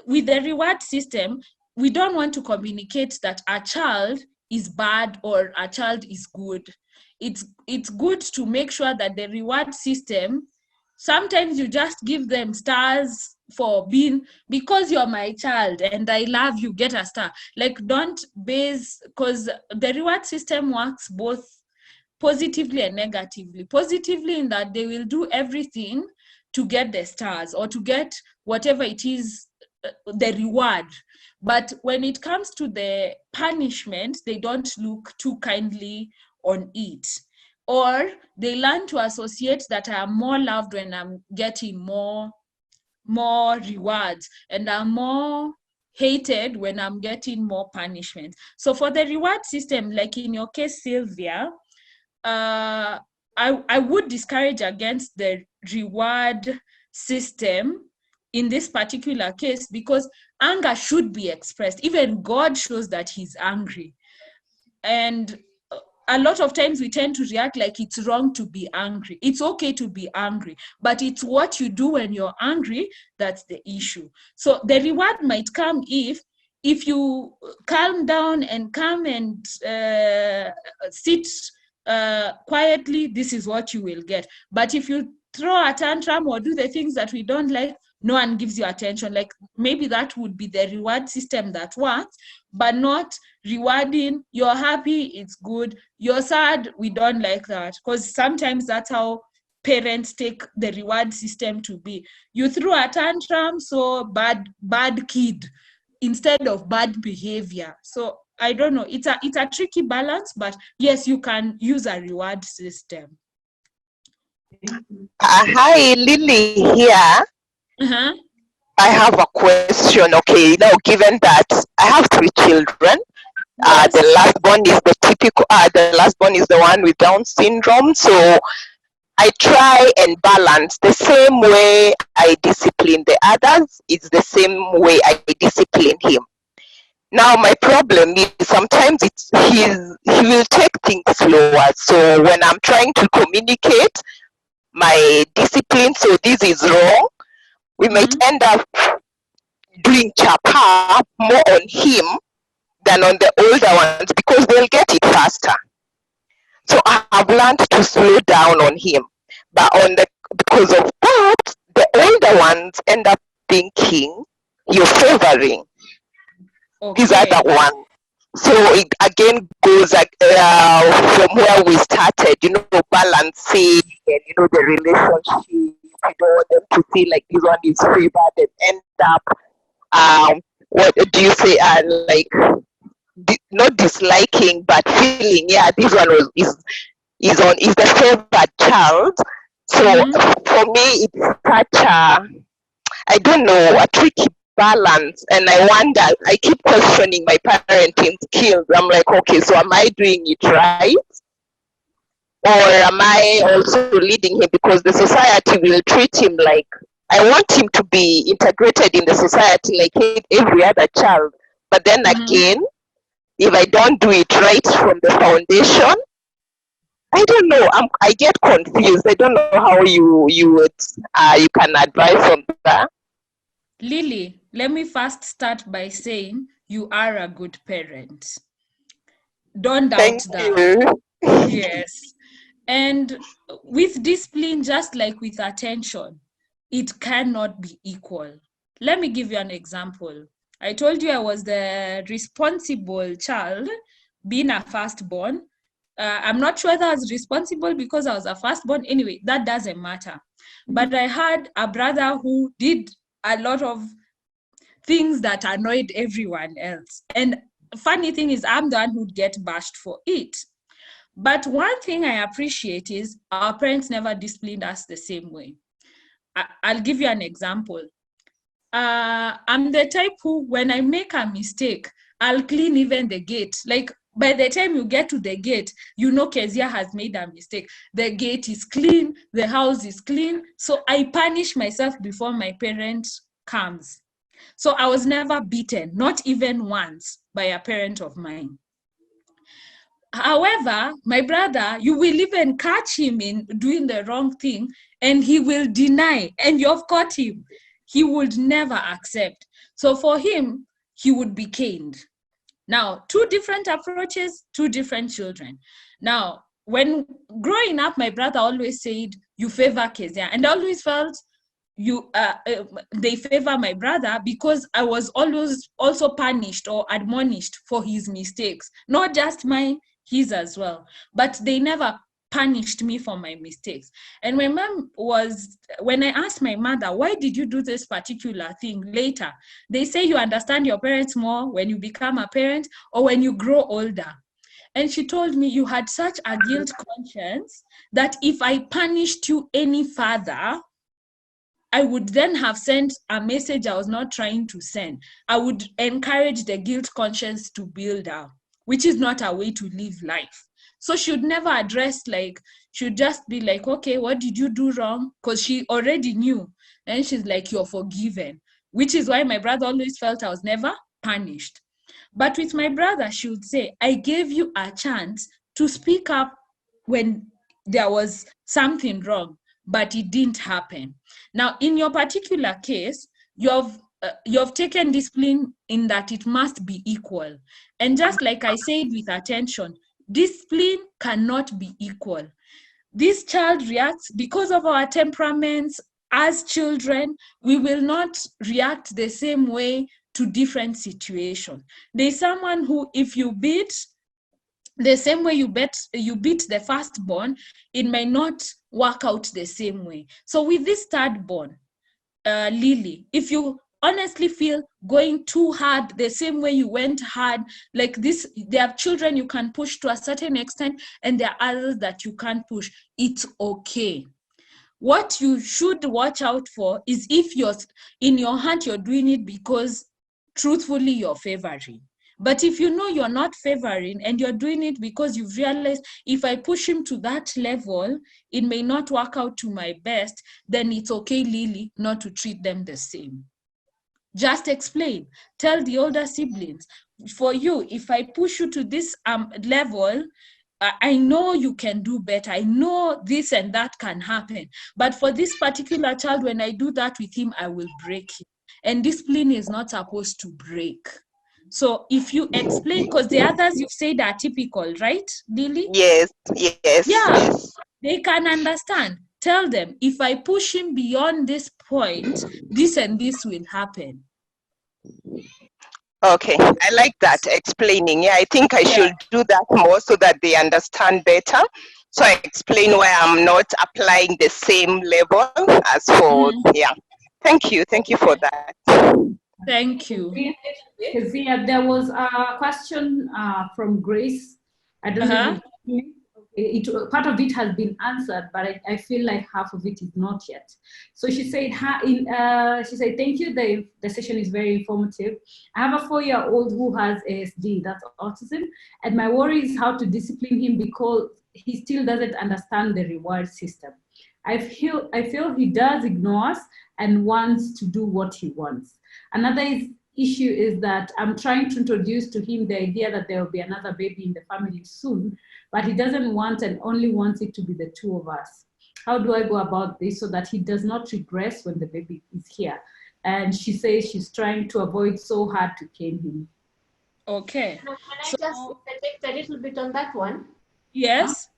with the reward system, we don't want to communicate that a child is bad or a child is good. It's good to make sure that the reward system, sometimes you just give them stars for being, because you're my child and I love you, get a star. Like, don't base, because the reward system works both positively and negatively. Positively in that they will do everything to get the stars or to get whatever it is, the reward. But when it comes to the punishment, they don't look too kindly on it. Or they learn to associate that I am more loved when I'm getting more rewards, and I'm more hated when I'm getting more punishment. So for the reward system, like in your case, Sylvia, I would discourage against the reward system in this particular case, because anger should be expressed. Even God shows that he's angry. And a lot of times we tend to react like it's wrong to be angry. It's okay to be angry, but it's what you do when you're angry that's the issue. So the reward might come if you calm down and come and sit quietly, this is what you will get. But if you throw a tantrum or do the things that we don't like, no one gives you attention. Like maybe that would be the reward system that works, but not rewarding. You're happy, it's good. You're sad, we don't like that. Because sometimes that's how parents take the reward system to be. You threw a tantrum, so bad kid, instead of bad behavior. So I don't know. It's a tricky balance, but yes, you can use a reward system. Hi, Lily here. Uh-huh. I have a question. Okay, now given that I have 3 children, Yes. the last born is the last born is the one with Down syndrome. So I try and balance the same way I discipline the others. It's the same way I discipline him. Now my problem is sometimes he will take things slower. So when I'm trying to communicate my discipline, so this is wrong, we might end up doing chapa more on him than on the older ones because they'll get it faster. So I have learned to slow down on him, but because of that, the older ones end up thinking you're favoring his other one. So it again goes from where we started, balancing and the relationship. You don't want them to feel like this one is favored and end up what do you say, not disliking but feeling, this one is the favored child. So for me it's such I don't know, a tricky balance, and I keep questioning my parenting skills. I'm like, okay, so am I doing it right, or am I also leading him? Because the society will treat him like, I want him to be integrated in the society like every other child, but then again, if I don't do it right from the foundation, I don't know, I get confused. I don't know how you can advise on that. Lily, let me first start by saying you are a good parent. Don't doubt that. Yes. And with discipline, just like with attention, it cannot be equal. Let me give you an example. I told you I was the responsible child, being a firstborn. I'm not sure that I was responsible because I was a firstborn. Anyway, that doesn't matter. But I had a brother who did a lot of things that annoyed everyone else. And funny thing is, I'm the one who'd get bashed for it. But one thing I appreciate is our parents never disciplined us the same way. I'll give you an example. I'm the type who, when I make a mistake, I'll clean even the gate. Like, by the time you get to the gate, Keziah has made a mistake. The gate is clean, the house is clean. So I punish myself before my parent comes. So I was never beaten, not even once, by a parent of mine. However, my brother, you will even catch him in doing the wrong thing and he will deny, and you've caught him. He would never accept. So for him, he would be caned. Now, 2 different approaches, 2 different children. Now, when growing up, my brother always said, you favor Keziah. And I always felt they favor my brother because I was always also punished or admonished for his mistakes. Not just mine, his as well. But they never punished me for my mistakes. And my mom when I asked my mother, why did you do this particular thing later? They say you understand your parents more when you become a parent or when you grow older. And she told me you had such a guilt conscience that if I punished you any further, I would then have sent a message I was not trying to send. I would encourage the guilt conscience to build up, which is not a way to live life. So she'd never address, like, she'd just be like, okay, what did you do wrong? Because she already knew. And she's like, you're forgiven, which is why my brother always felt I was never punished. But with my brother, she would say, I gave you a chance to speak up when there was something wrong, but it didn't happen. Now, in your particular case, you've taken discipline in that it must be equal. And just like I said with attention, discipline cannot be equal. This child reacts because of our temperaments. As children, we will not react the same way to different situations. There's someone who, if you beat the same way you beat the firstborn, it may not work out the same way. So with this thirdborn, Lily, if you honestly feel going too hard the same way you went hard, like this, there are children you can push to a certain extent and there are others that you can't push. It's okay. What you should watch out for is if you're in your heart, you're doing it because truthfully you're favoring. But if you know you're not favoring and you're doing it because you've realized, if I push him to that level, it may not work out to my best, then it's okay, Lily, not to treat them the same. Just explain. Tell the older siblings, for you, if I push you to this level, I know you can do better. I know this and that can happen. But for this particular child, when I do that with him, I will break him. And discipline is not supposed to break. So if you explain, because the others you've said are typical, right, Lily? Yes. Yeah, they can understand. Tell them, if I push him beyond this point, this and this will happen. Okay, I like that explaining. Yeah, I think I should do that more so that they understand better. So I explain why I'm not applying the same level as for, yeah. Thank you for that. Thank you. Keziah, there was a question from Grace. I don't know if part of it has been answered, but I feel like half of it is not yet. So she said, thank you, the session is very informative. I have a 4-year-old who has ASD, that's autism, and my worry is how to discipline him because he still doesn't understand the reward system. I feel he does ignore us and wants to do what he wants. Another issue is that I'm trying to introduce to him the idea that there will be another baby in the family soon, but he doesn't want and only wants it to be the two of us. How do I go about this so that he does not regress when the baby is here? And she says she's trying to avoid so hard to cane him. Okay. Can I just interject a little bit on that one? Yes.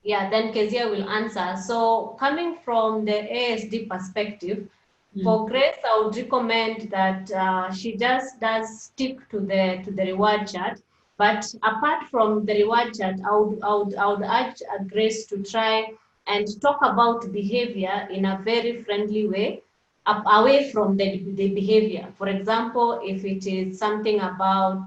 Yeah, then Keziah will answer. So coming from the ASD perspective, for Grace, I would recommend that she just does stick to the reward chart. But apart from the reward chart, I would urge Grace to try and talk about behavior in a very friendly way, away from the behavior. For example, if it is something about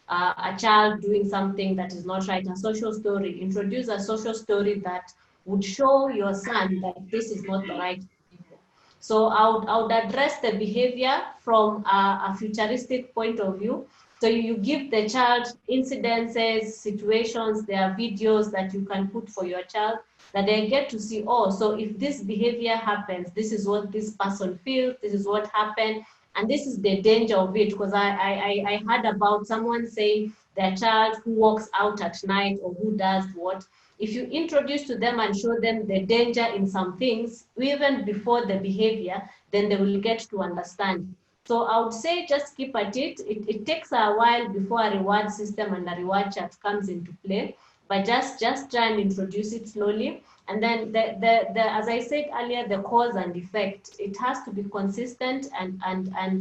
a child doing something that is not right, a social story, introduce a social story that would show your son that this is not the right behavior. So I would address the behavior from a futuristic point of view. So you give the child incidences, situations, there are videos that you can put for your child that they get to see, oh, so if this behavior happens, this is what this person feels, this is what happened, and this is the danger of it. Because I heard about someone saying their child who walks out at night or who does what, if you introduce to them and show them the danger in some things, even before the behavior, then they will get to understand. So I would say just keep at it. It takes a while before a reward system and a reward chart comes into play, but just try and introduce it slowly. And then as I said earlier, the cause and effect, it has to be consistent and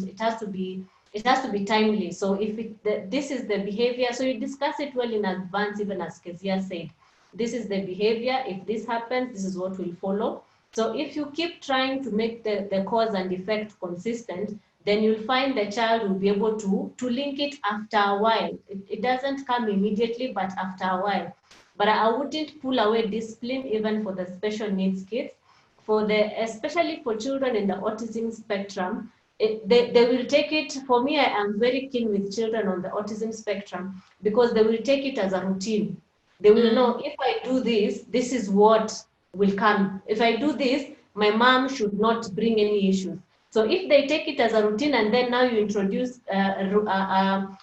it has to be timely. So if this is the behavior, so you discuss it well in advance, even as Keziah said, this is the behavior. If this happens, this is what will follow. So if you keep trying to make the cause and effect consistent, then you'll find the child will be able to link it after a while. It doesn't come immediately, but after a while. But I wouldn't pull away discipline even for the special needs kids. especially for children in the autism spectrum, they will take it. For me, I am very keen with children on the autism spectrum because they will take it as a routine. They will know, if I do this, this is what will come. If I do this, my mom should not bring any issues. So if they take it as a routine, and then now you introduce,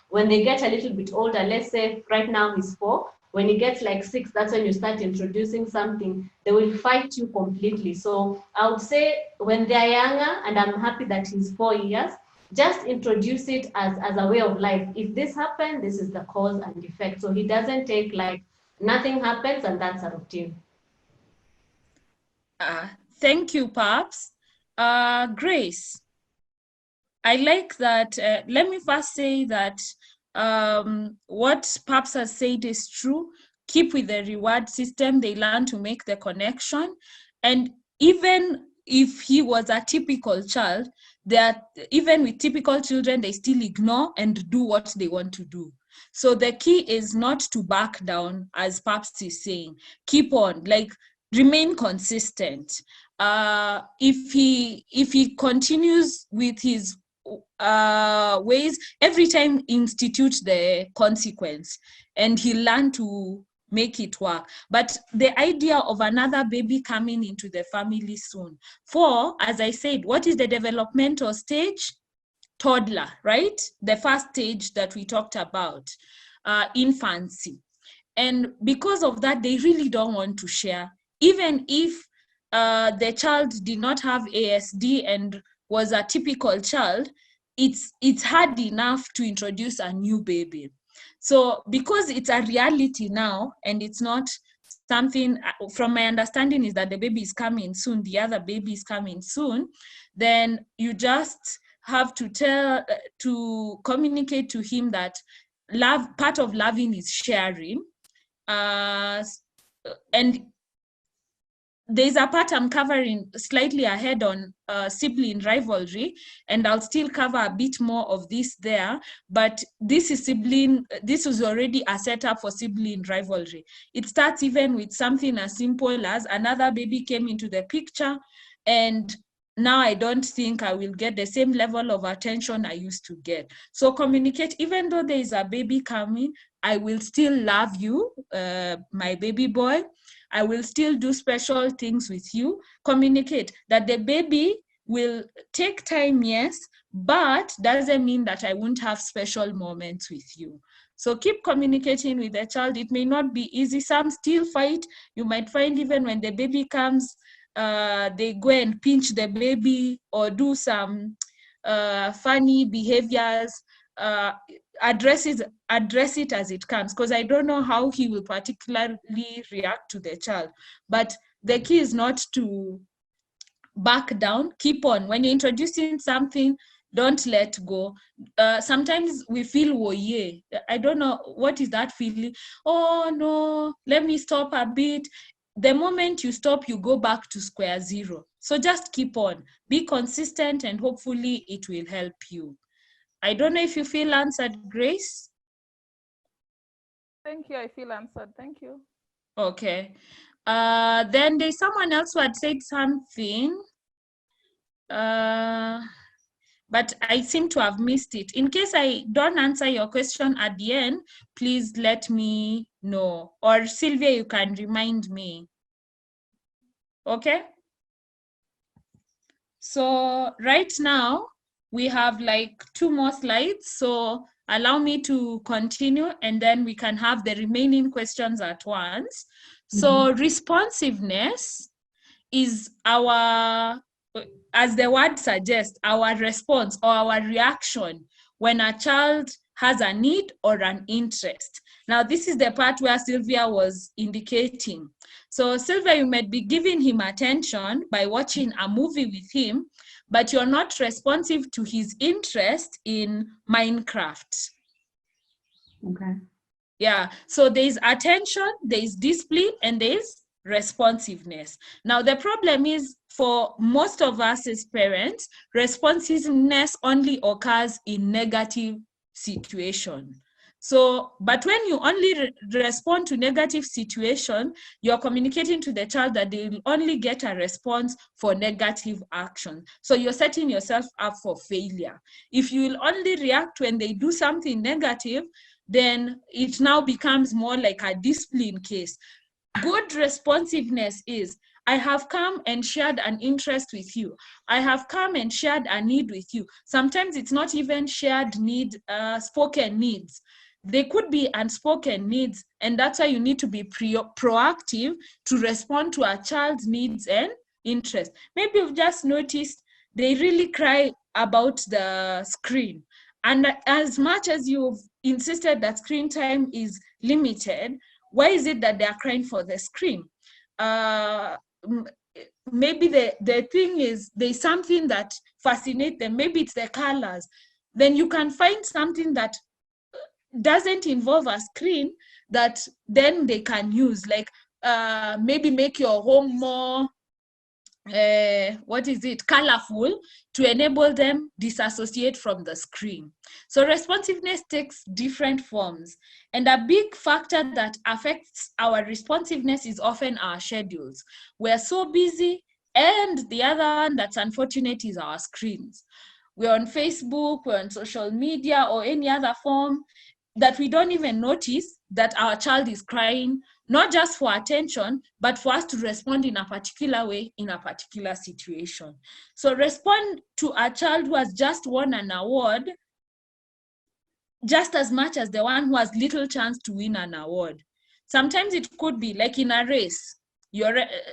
when they get a little bit older, let's say right now he's 4, when he gets like 6, that's when you start introducing something, they will fight you completely. So I would say when they're younger, and I'm happy that he's 4 years, just introduce it as a way of life. If this happened, this is the cause and effect. So he doesn't take like nothing happens and that's a routine. Thank you, Paps. Grace, I like that. Let me first say that what Paps has said is true. Keep with the reward system. They learn to make the connection. And even if he was a typical child, even with typical children, they still ignore and do what they want to do. So the key is not to back down, as Paps is saying. Keep on, like, remain consistent. If he continues with his ways, every time institute the consequence, and he learn to make it work. But the idea of another baby coming into the family soon, as I said, what is the developmental stage? Toddler, right? The first stage that we talked about, infancy. And because of that, they really don't want to share. Even if the child did not have ASD and was a typical child, it's hard enough to introduce a new baby. So because it's a reality now, and it's not something, from my understanding is that the baby is coming soon, the other baby is coming soon, then you just have to communicate to him that part of loving is sharing. And there's a part I'm covering slightly ahead on sibling rivalry, and I'll still cover a bit more of this there, but this was already a setup for sibling rivalry. It starts even with something as simple as another baby came into the picture, and now I don't think I will get the same level of attention I used to get. So communicate, even though there is a baby coming, I will still love you, my baby boy. I will still do special things with you. Communicate that the baby will take time, yes, but doesn't mean that I won't have special moments with you. So keep communicating with the child. It may not be easy. Some still fight. You might find even when the baby comes, they go and pinch the baby or do some funny behaviors. Address it as it comes, because I don't know how he will particularly react to the child. But the key is not to back down. Keep on. When you're introducing something, don't let go. Sometimes we feel, oh yeah, I don't know, what is that feeling? Oh no, let me stop a bit. The moment you stop, you go back to square zero. So just keep on. Be consistent, and hopefully it will help you. I don't know if you feel answered, Grace. Thank you. I feel answered. Thank you. Okay. Then there's someone else who had said something, but I seem to have missed it. In case I don't answer your question at the end, please let me know. Or Sylvia, you can remind me. Okay? So right now, we have like 2 more slides. So allow me to continue, and then we can have the remaining questions at once. So responsiveness is our, as the word suggests, our response or our reaction when a child has a need or an interest. Now, this is the part where Sylvia was indicating. So Sylvia, you might be giving him attention by watching a movie with him, but you're not responsive to his interest in Minecraft. Okay. Yeah, so there's attention, there's discipline, and there's responsiveness. Now, the problem is, for most of us as parents, responsiveness only occurs in negative situations. So, but when you only respond to negative situation, you're communicating to the child that they will only get a response for negative action. So you're setting yourself up for failure. If you will only react when they do something negative, then it now becomes more like a discipline case. Good responsiveness is, I have come and shared an interest with you. I have come and shared a need with you. Sometimes it's not even shared need, spoken needs. They could be unspoken needs, and that's why you need to be proactive to respond to a child's needs and interests. Maybe you've just noticed they really cry about the screen. And as much as you've insisted that screen time is limited, why is it that they are crying for the screen? Maybe the thing is there's something that fascinates them. Maybe it's the colors. Then you can find something that doesn't involve a screen that then they can use, like maybe make your home more colorful to enable them disassociate from the screen. So responsiveness takes different forms, and a big factor that affects our responsiveness is often our schedules. We're so busy, and the other one that's unfortunate is our screens. We're on Facebook, we're on social media or any other form that we don't even notice that our child is crying, not just for attention, but for us to respond in a particular way in a particular situation. So respond to a child who has just won an award just as much as the one who has little chance to win an award. Sometimes it could be like in a race.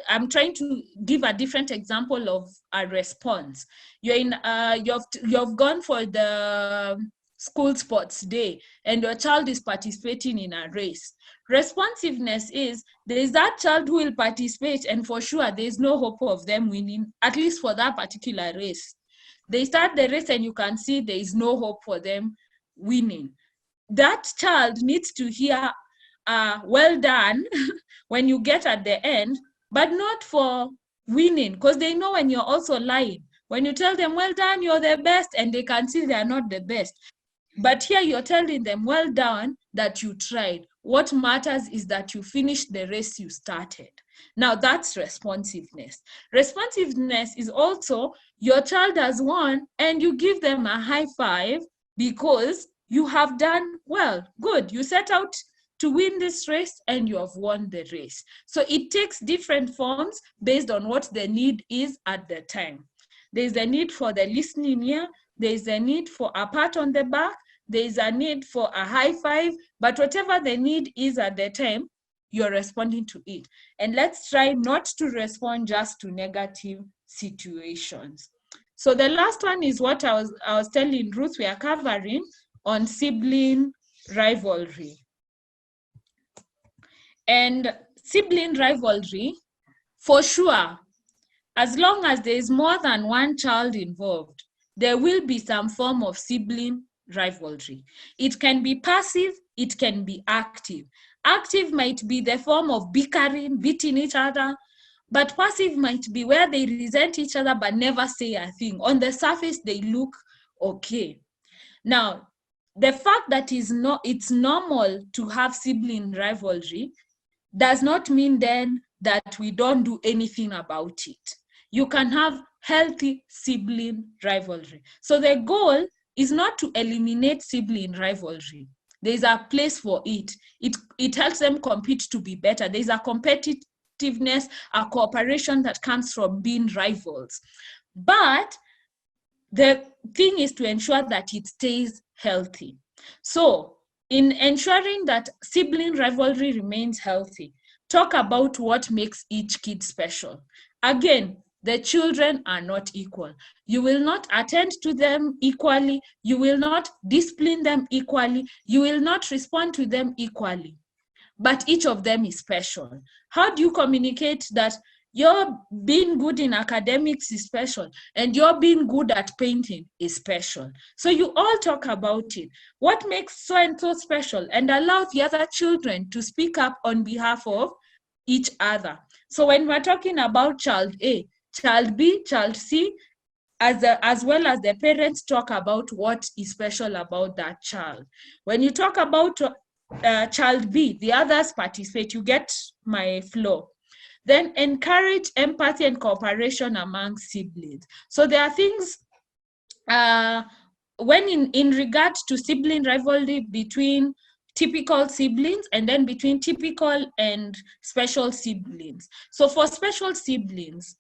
I'm trying to give a different example of a response. You've gone for the school sports day and your child is participating in a race. Responsiveness is, there is that child who will participate and for sure there is no hope of them winning, at least for that particular race. They start the race and you can see there is no hope for them winning. That child needs to hear well done when you get at the end, but not for winning, because they know when you're also lying. When you tell them well done, you're the best, and they can see they are not the best. But here you're telling them well done, that you tried. What matters is that you finished the race you started. Now that's responsiveness. Responsiveness is also your child has won and you give them a high five because you have done well. Good. You set out to win this race and you have won the race. So it takes different forms based on what the need is at the time. There's a need for the listening ear. There's a need for a pat on the back. There's a need for a high five. But whatever the need is at the time, you're responding to it. And let's try not to respond just to negative situations. So the last one is what I was telling Ruth we are covering on sibling rivalry. And sibling rivalry, for sure, as long as there is more than one child involved, there will be some form of sibling rivalry. It can be passive, it can be active. Active might be the form of bickering, beating each other, but passive might be where they resent each other but never say a thing. On the surface, they look okay. Now, the fact that it's normal to have sibling rivalry does not mean then that we don't do anything about it. You can have healthy sibling rivalry. So the goal is not to eliminate sibling rivalry. There's a place for it. It helps them compete to be better. There's a competitiveness, a cooperation that comes from being rivals. But the thing is to ensure that it stays healthy. So in ensuring that sibling rivalry remains healthy, talk about what makes each kid special. Again, the children are not equal. You will not attend to them equally. You will not discipline them equally. You will not respond to them equally. But each of them is special. How do you communicate that you're being good in academics is special and you're being good at painting is special? So you all talk about it. What makes so-and-so special, and allow the other children to speak up on behalf of each other. So when we're talking about child A, child B, child C, as well as the parents talk about what is special about that child. When you talk about child B, the others participate, you get my flow. Then encourage empathy and cooperation among siblings. So there are things, when in regard to sibling rivalry between typical siblings and then between typical and special siblings. So for special siblings,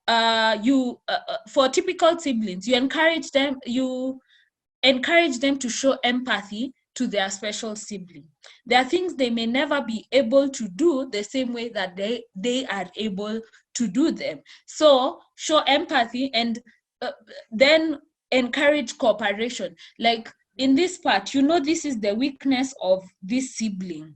for typical siblings, you encourage them to show empathy to their special sibling. There are things they may never be able to do the same way that they are able to do them. So show empathy and then encourage cooperation. Like in this part, this is the weakness of this sibling.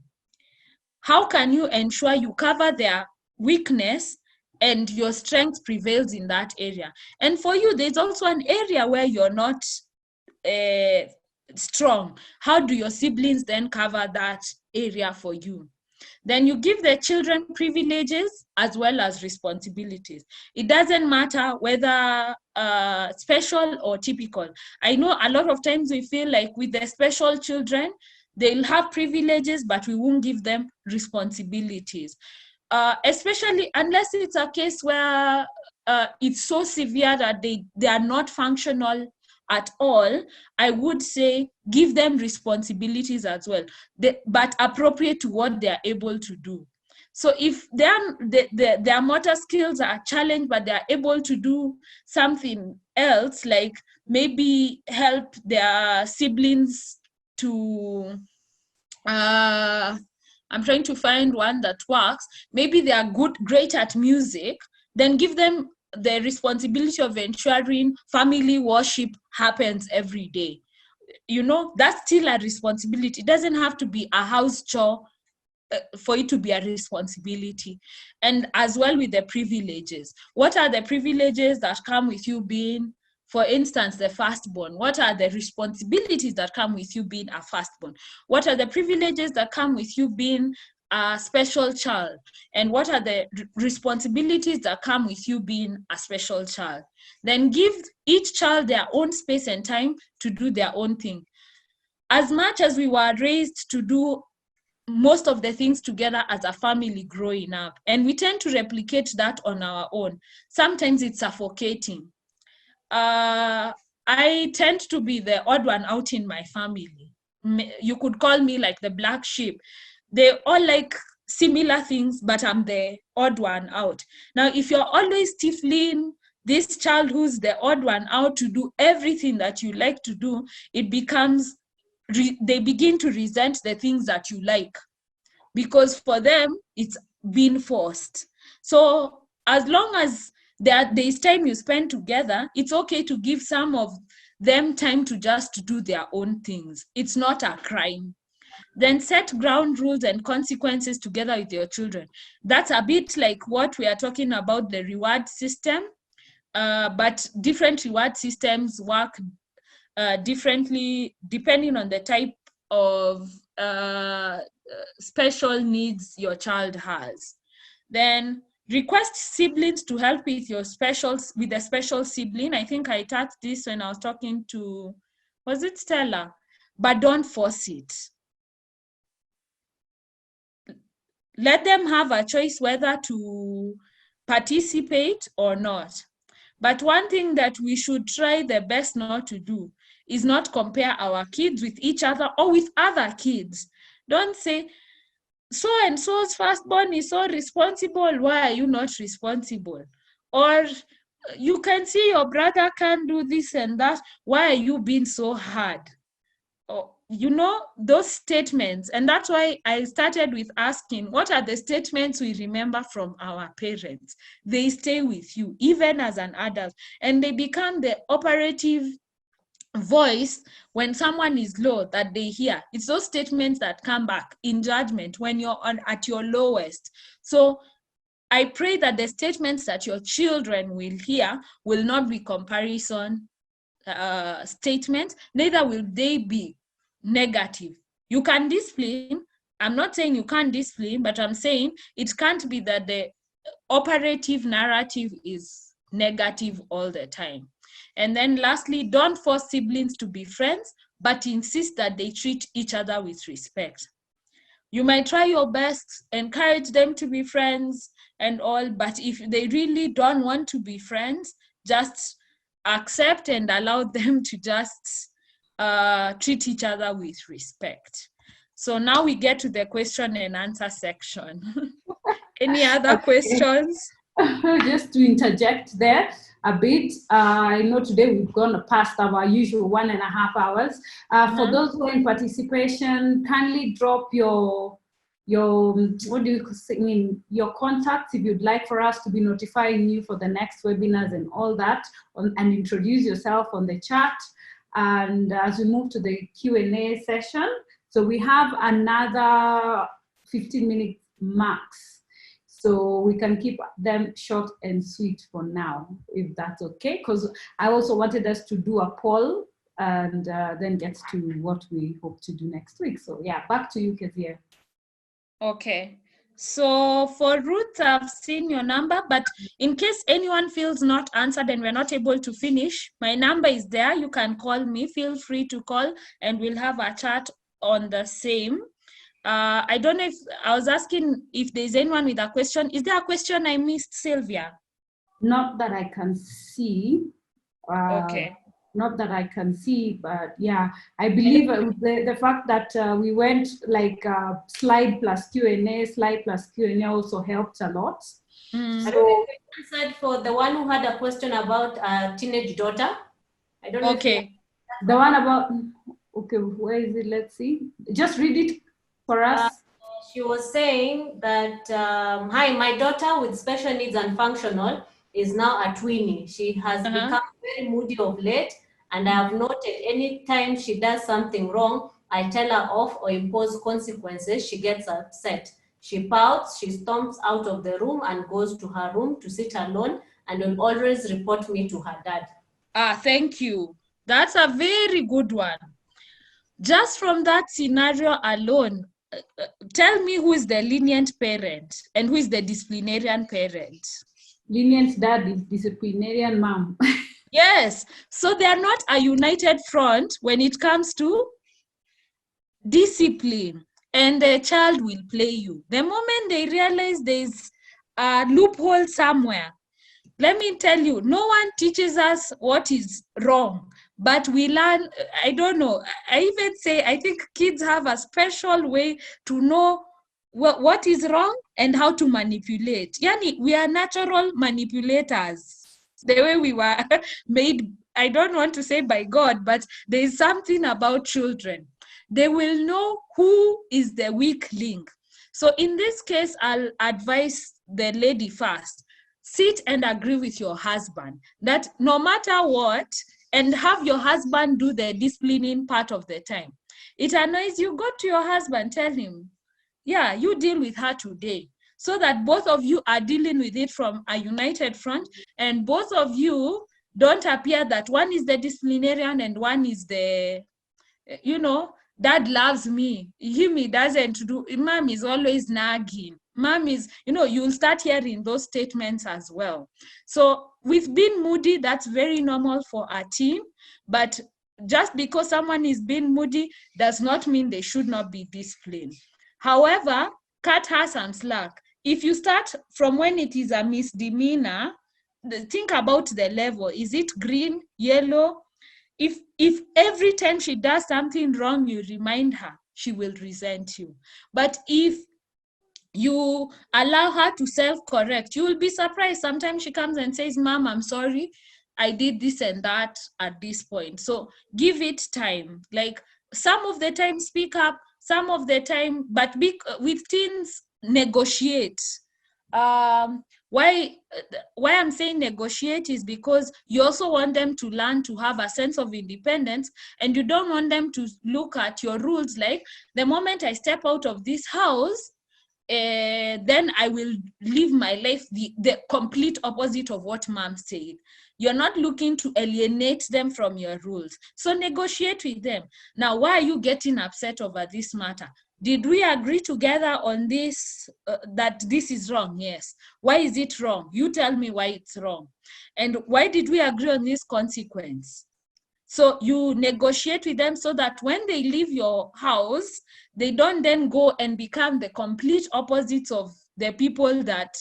How can you ensure you cover their weakness and your strength prevails in that area? And for you, there's also an area where you're not strong. How do your siblings then cover that area for you? Then you give the children privileges as well as responsibilities. It doesn't matter whether special or typical. I know a lot of times we feel like with the special children, they'll have privileges, but we won't give them responsibilities. Especially unless it's a case where it's so severe that they are not functional at all, I would say give them responsibilities as well, but appropriate to what they are able to do. So if their motor skills are challenged, but they are able to do something else, like maybe help their siblings to, I'm trying to find one that works. Maybe they are great at music, then give them the responsibility of ensuring family worship happens every day. That's still a responsibility. It doesn't have to be a house chore for it to be a responsibility. And as well with the privileges. What are the privileges that come with you being, for instance, the firstborn? What are the responsibilities that come with you being a firstborn? What are the privileges that come with you being a special child? And what are the responsibilities that come with you being a special child? Then give each child their own space and time to do their own thing. As much as we were raised to do most of the things together as a family growing up, and we tend to replicate that on our own, sometimes it's suffocating. I tend to be the odd one out in my family. You could call me like the black sheep. They all like similar things, but I'm the odd one out. Now, if you're always stifling this child who's the odd one out to do everything that you like to do, it becomes, they begin to resent the things that you like, because for them, it's been forced. So as long as there's time you spend together, it's okay to give some of them time to just do their own things. It's not a crime. Then set ground rules and consequences together with your children. That's a bit like what we are talking about, the reward system, but different reward systems work differently depending on the type of special needs your child has. Then request siblings to help with the special sibling. I think I touched this when I was talking to, was it Stella? But don't force it. Let them have a choice whether to participate or not. But one thing that we should try the best not to do is not compare our kids with each other or with other kids. Don't say, so-and-so's firstborn is so responsible, why are you not responsible? Or you can see your brother can do this and that, why are you being so hard? Or, those statements. And that's why I started with asking, what are the statements we remember from our parents? They stay with you, even as an adult, and they become the operative voice when someone is low that they hear. It's those statements that come back in judgment when you're at your lowest. So I pray that the statements that your children will hear will not be comparison statements, neither will they be negative. You can discipline. I'm not saying you can't discipline, but I'm saying it can't be that the operative narrative is negative all the time. And then lastly, don't force siblings to be friends, but insist that they treat each other with respect. You might try your best, encourage them to be friends and all, but if they really don't want to be friends, just accept and allow them to just treat each other with respect. So now we get to the question and answer section. Any other questions? Just to interject there a bit, I know today we've gone past our usual 1.5 hours. For those who are in participation, kindly drop your what do you mean, your contacts if you'd like for us to be notifying you for the next webinars and all that, and introduce yourself on the chat. And as we move to the Q&A session, so we have another 15 minutes max. So we can keep them short and sweet for now, if that's okay. Because I also wanted us to do a poll and then get to what we hope to do next week. So yeah, back to you, Keziah. Okay. So for Ruth, I've seen your number, but in case anyone feels not answered and we're not able to finish, my number is there. You can call me. Feel free to call and we'll have a chat on the same. I don't know if I was asking if there's anyone with a question. Is there a question I missed, Sylvia? Not that I can see. Okay. Not that I can see, but yeah, I believe the fact that we went like slide plus Q&A also helped a lot. I don't know if you answered for the one who had a question about a teenage daughter. I don't know. Okay. The one about, okay, where is it? Let's see. Just read it for us. She was saying that, hi, my daughter with special needs and functional is now a tweenie. She has become very moody of late, and I have noted any time she does something wrong, I tell her off or impose consequences, she gets upset. She pouts, she storms out of the room and goes to her room to sit alone and will always report me to her dad. Thank you. That's a very good one. Just from that scenario alone, tell me who is the lenient parent and who is the disciplinarian parent. Lenient dad is disciplinarian mom. Yes, so they are not a united front when it comes to discipline, and the child will play you. The moment they realize there's a loophole somewhere, let me tell you, no one teaches us what is wrong, but we learn. I don't know, I even say I think kids have a special way to know what is wrong and how to manipulate. Yani, we are natural manipulators. The way we were made, I don't want to say by God, but there is something about children. They will know who is the weak link. So in this case, I'll advise the lady first. Sit and agree with your husband that no matter what, and have your husband do the disciplining part of the time. It annoys you, go to your husband, tell him, yeah, you deal with her today, so that both of you are dealing with it from a united front, and both of you don't appear that one is the disciplinarian and one is the, you know, dad loves me, he doesn't do, mom is always nagging, mom is, you know, you'll start hearing those statements as well. So with being moody, that's very normal for a teen, but just because someone is being moody does not mean they should not be disciplined. However, cut her some slack. If you start from when it is a misdemeanor, think about the level. Is it green, yellow? If every time she does something wrong, you remind her, she will resent you. But if you allow her to self-correct, you will be surprised. Sometimes she comes and says, Mom, I'm sorry, I did this and that at this point. So give it time. Like some of the time speak up, some of the time, but with teens, negotiate. Why I'm saying negotiate is because you also want them to learn to have a sense of independence, and you don't want them to look at your rules like, the moment I step out of this house, then I will live my life the complete opposite of what mom said. You're not looking to alienate them from your rules. So negotiate with them. Now, why are you getting upset over this matter? Did we agree together on this, that this is wrong? Yes. Why is it wrong? You tell me why it's wrong. And why did we agree on this consequence? So you negotiate with them so that when they leave your house, they don't then go and become the complete opposites of the people that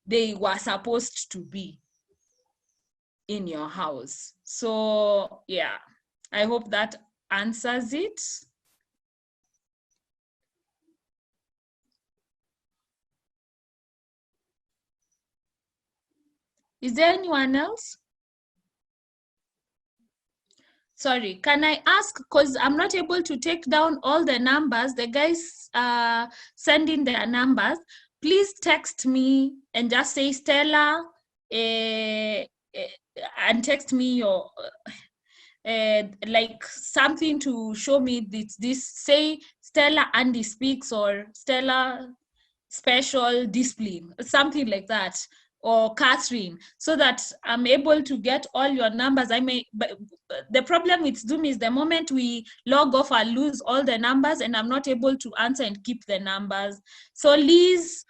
they were supposed to be in your house. So yeah, I hope that answers it. Is there anyone else? Sorry, can I ask, because I'm not able to take down all the numbers, the guys send in their numbers, please text me and just say Stella, and text me your, like something to show me this, say Stella Andy speaks or Stella special discipline, something like that, or Catherine, so that I'm able to get all your numbers. But the problem with Zoom is the moment we log off, I lose all the numbers and I'm not able to answer and keep the numbers. So Liz,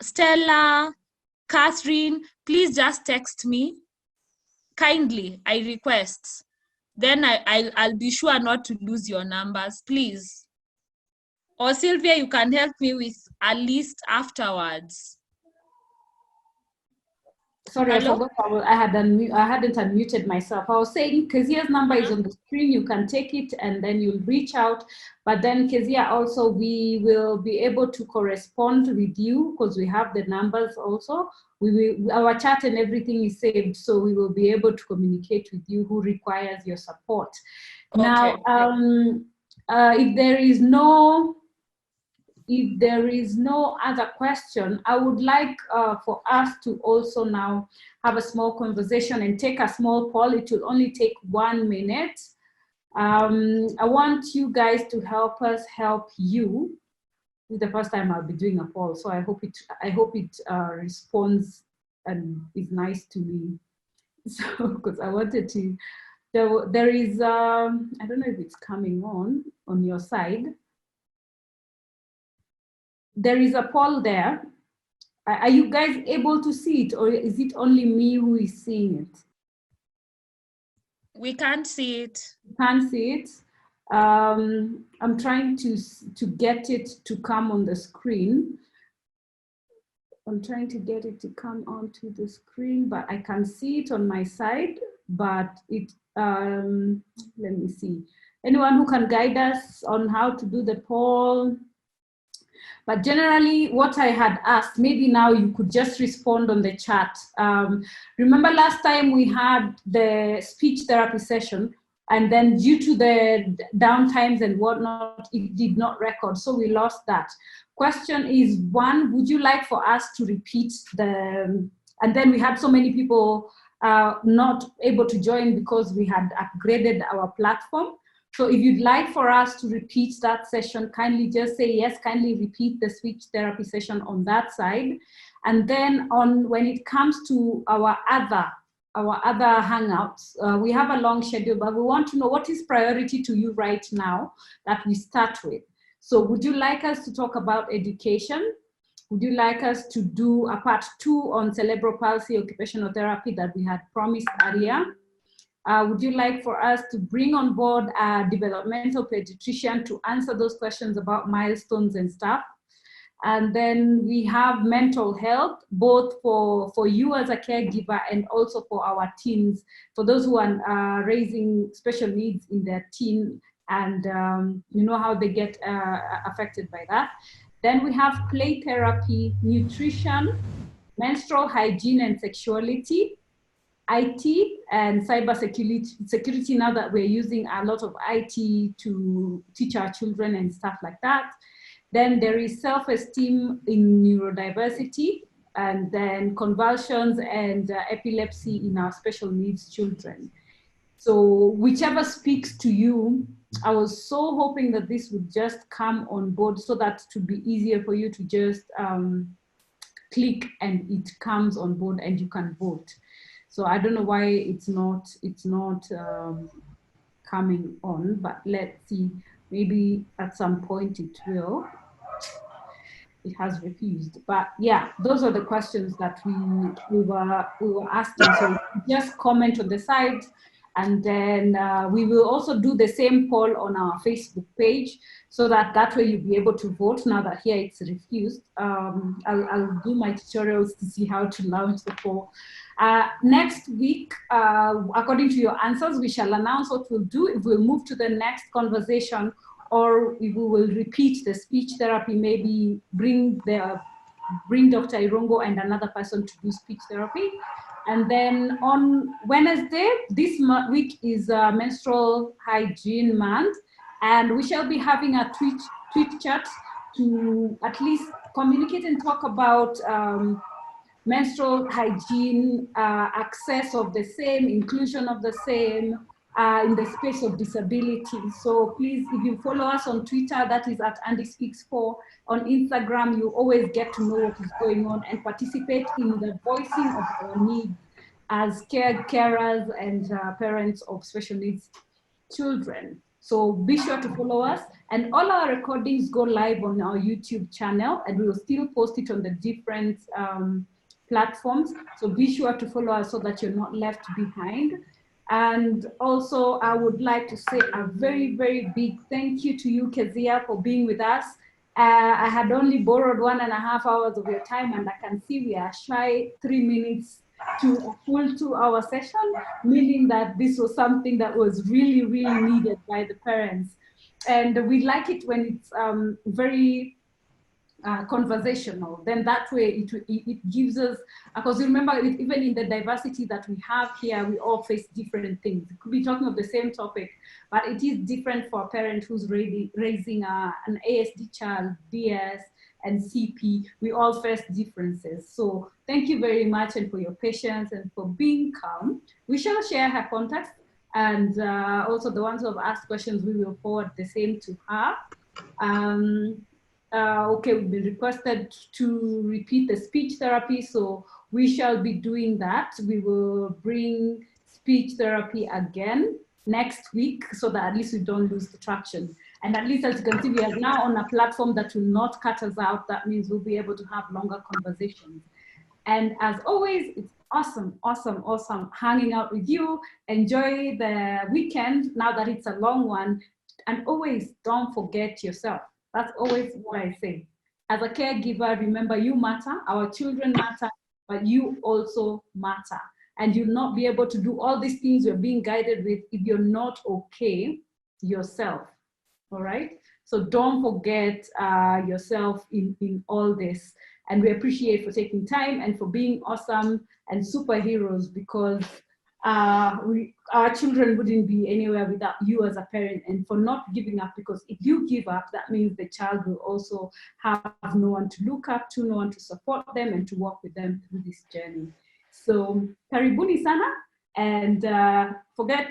Stella, Catherine, please just text me kindly, I request. Then I'll be sure not to lose your numbers, please. Or Sylvia, you can help me with a list afterwards. Sorry, Hello? I forgot. I hadn't unmuted myself. I was saying Keziah's number is on the screen. You can take it and then you'll reach out. But then Keziah, also we will be able to correspond with you because we have the numbers also. Our chat and everything is saved, so we will be able to communicate with you who requires your support. Okay. Now, if there is no other question, I would like for us to also now have a small conversation and take a small poll. It will only take 1 minute. I want you guys to help us help you. This is the first time I'll be doing a poll, so I hope it responds and is nice to me. So, because I wanted to, there is, I don't know if it's coming on your side. There is a poll there. Are you guys able to see it, or is it only me who is seeing it? We can't see it. You can't see it. I'm trying to get it to come on the screen. I'm trying to get it to come onto the screen, but I can see it on my side. But it, let me see. Anyone who can guide us on how to do the poll? But generally, what I had asked, maybe now you could just respond on the chat. Remember last time we had the speech therapy session, and then due to the downtimes and whatnot, it did not record, so we lost that. Question is, one, would you like for us to repeat and then we had so many people not able to join because we had upgraded our platform. So if you'd like for us to repeat that session, kindly just say yes, kindly repeat the speech therapy session on that side. And then when it comes to our other Hangouts, we have a long schedule, but we want to know what is priority to you right now that we start with. So would you like us to talk about education? Would you like us to do a part 2 on cerebral palsy occupational therapy that we had promised earlier? Would you like for us to bring on board a developmental pediatrician to answer those questions about milestones and stuff? And then we have mental health, both for you as a caregiver and also for our teens, for those who are raising special needs in their teen, and you know how they get affected by that. Then we have play therapy, nutrition, menstrual hygiene and sexuality, IT and cyber security, now that we're using a lot of IT to teach our children and stuff like that. Then there is self-esteem in neurodiversity, and then convulsions and epilepsy in our special needs children. So whichever speaks to you, I was so hoping that this would just come on board so that it would be easier for you to just click and it comes on board and you can vote. So I don't know why it's not coming on, but let's see. Maybe at some point it will. It has refused. But yeah, those are the questions that we were asking. So just comment on the side, and then we will also do the same poll on our Facebook page, so that way you'll be able to vote. Now that here it's refused, I'll do my tutorials to see how to launch the poll. Next week, according to your answers, we shall announce what we'll do, if we'll move to the next conversation, or if we will repeat the speech therapy, maybe bring Dr. Irongo and another person to do speech therapy. And then on Wednesday, this week is Menstrual Hygiene Month, and we shall be having a tweet chat to at least communicate and talk about menstrual hygiene, access of the same, inclusion of the same, in the space of disability. So please, if you follow us on Twitter, that is at AndySpeaks4. On Instagram, you always get to know what is going on and participate in the voicing of our needs as carers and parents of special needs children. So be sure to follow us, and all our recordings go live on our YouTube channel, and we will still post it on the different platforms. So be sure to follow us so that you're not left behind. And also, I would like to say a very, very big thank you to you, Keziah, for being with us. I had only borrowed 1.5 hours of your time, and I can see we are shy 3 minutes to a full 2-hour session, meaning that this was something that was really, really needed by the parents. And we like it when it's very conversational. Then that way it gives us, because remember, even in the diversity that we have here, we all face different things. It could be talking of the same topic, but it is different for a parent who's raising an ASD child, DS, and CP. We all face differences. So thank you very much, and for your patience and for being calm. We shall share her contacts, and also the ones who have asked questions, we will forward the same to her. Okay, we've been requested to repeat the speech therapy, so we shall be doing that. We will bring speech therapy again next week, so that at least we don't lose the traction. And at least, as you can see, we are now on a platform that will not cut us out. That means we'll be able to have longer conversations. And as always, it's awesome, awesome, awesome hanging out with you. Enjoy the weekend now that it's a long one. And always don't forget yourself. That's always what I say. As a caregiver, remember, you matter, our children matter, but you also matter. And you'll not be able to do all these things you're being guided with if you're not okay yourself, all right? So don't forget yourself in all this. And we appreciate for taking time and for being awesome and superheroes, because our children wouldn't be anywhere without you as a parent, and for not giving up, because if you give up, that means the child will also have no one to look up to, no one to support them and to walk with them through this journey. So karibuni sana, and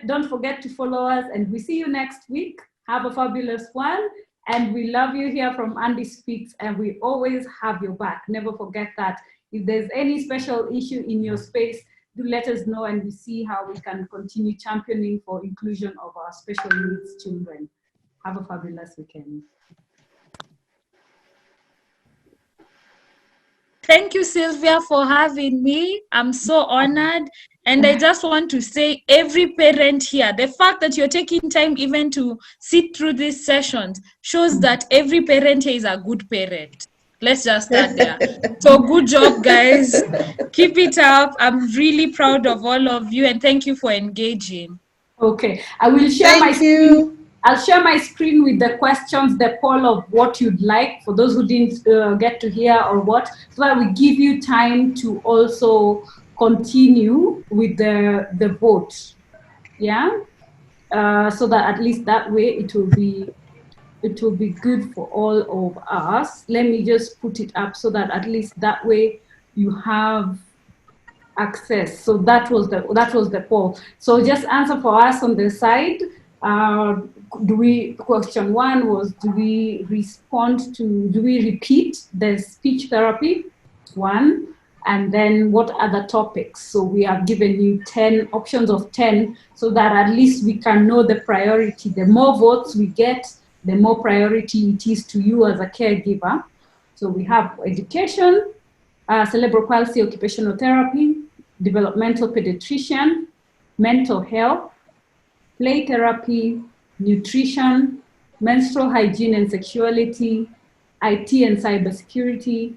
don't forget to follow us, and we see you next week. Have a fabulous one, and we love you here from Andy Speaks, and we always have your back. Never forget that. If there's any special issue in your space, do let us know, and we see how we can continue championing for inclusion of our special needs children. Have a fabulous weekend. Thank you, Sylvia, for having me. I'm so honored. And I just want to say, every parent here, the fact that you're taking time even to sit through these sessions shows that every parent here is a good parent. Let's just start there. So good job, guys. Keep it up. I'm really proud of all of you, and thank you for engaging. Okay, I will share my screen. I'll share my screen with the questions, the poll of what you'd like, for those who didn't get to hear or what, so that we give you time to also continue with the vote. Yeah, so that at least that way it will be good for all of us. Let me just put it up so that at least that way you have access. So that was the poll. So just answer for us on the side. Question 1 was, do we repeat the speech therapy? 1. And then what other topics? So we have given you 10 options of 10, so that at least we can know the priority. The more votes we get, the more priority it is to you as a caregiver. So we have education, cerebral palsy occupational therapy, developmental pediatrician, mental health, play therapy, nutrition, menstrual hygiene and sexuality, IT and cybersecurity,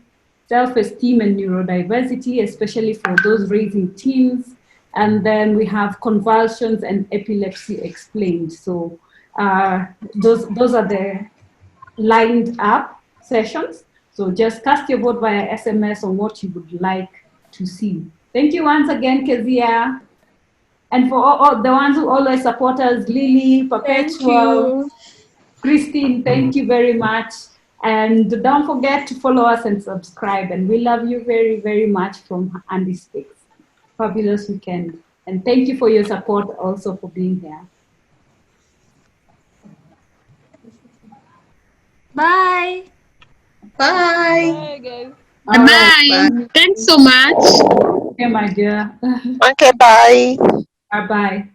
self-esteem and neurodiversity, especially for those raising teens. And then we have convulsions and epilepsy explained. So those are the lined up sessions. So just cast your vote via SMS on what you would like to see. Thank you once again, Keziah. And for all the ones who always support us, Lily, Perpetual, Christine, thank you very much. And don't forget to follow us and subscribe. And we love you very, very much from Andy Speaks. Fabulous weekend. And thank you for your support also for being here. Bye. Bye. Bye, guys. Bye. Bye. Thanks so much. Okay, my dear. Okay, bye. Bye-bye.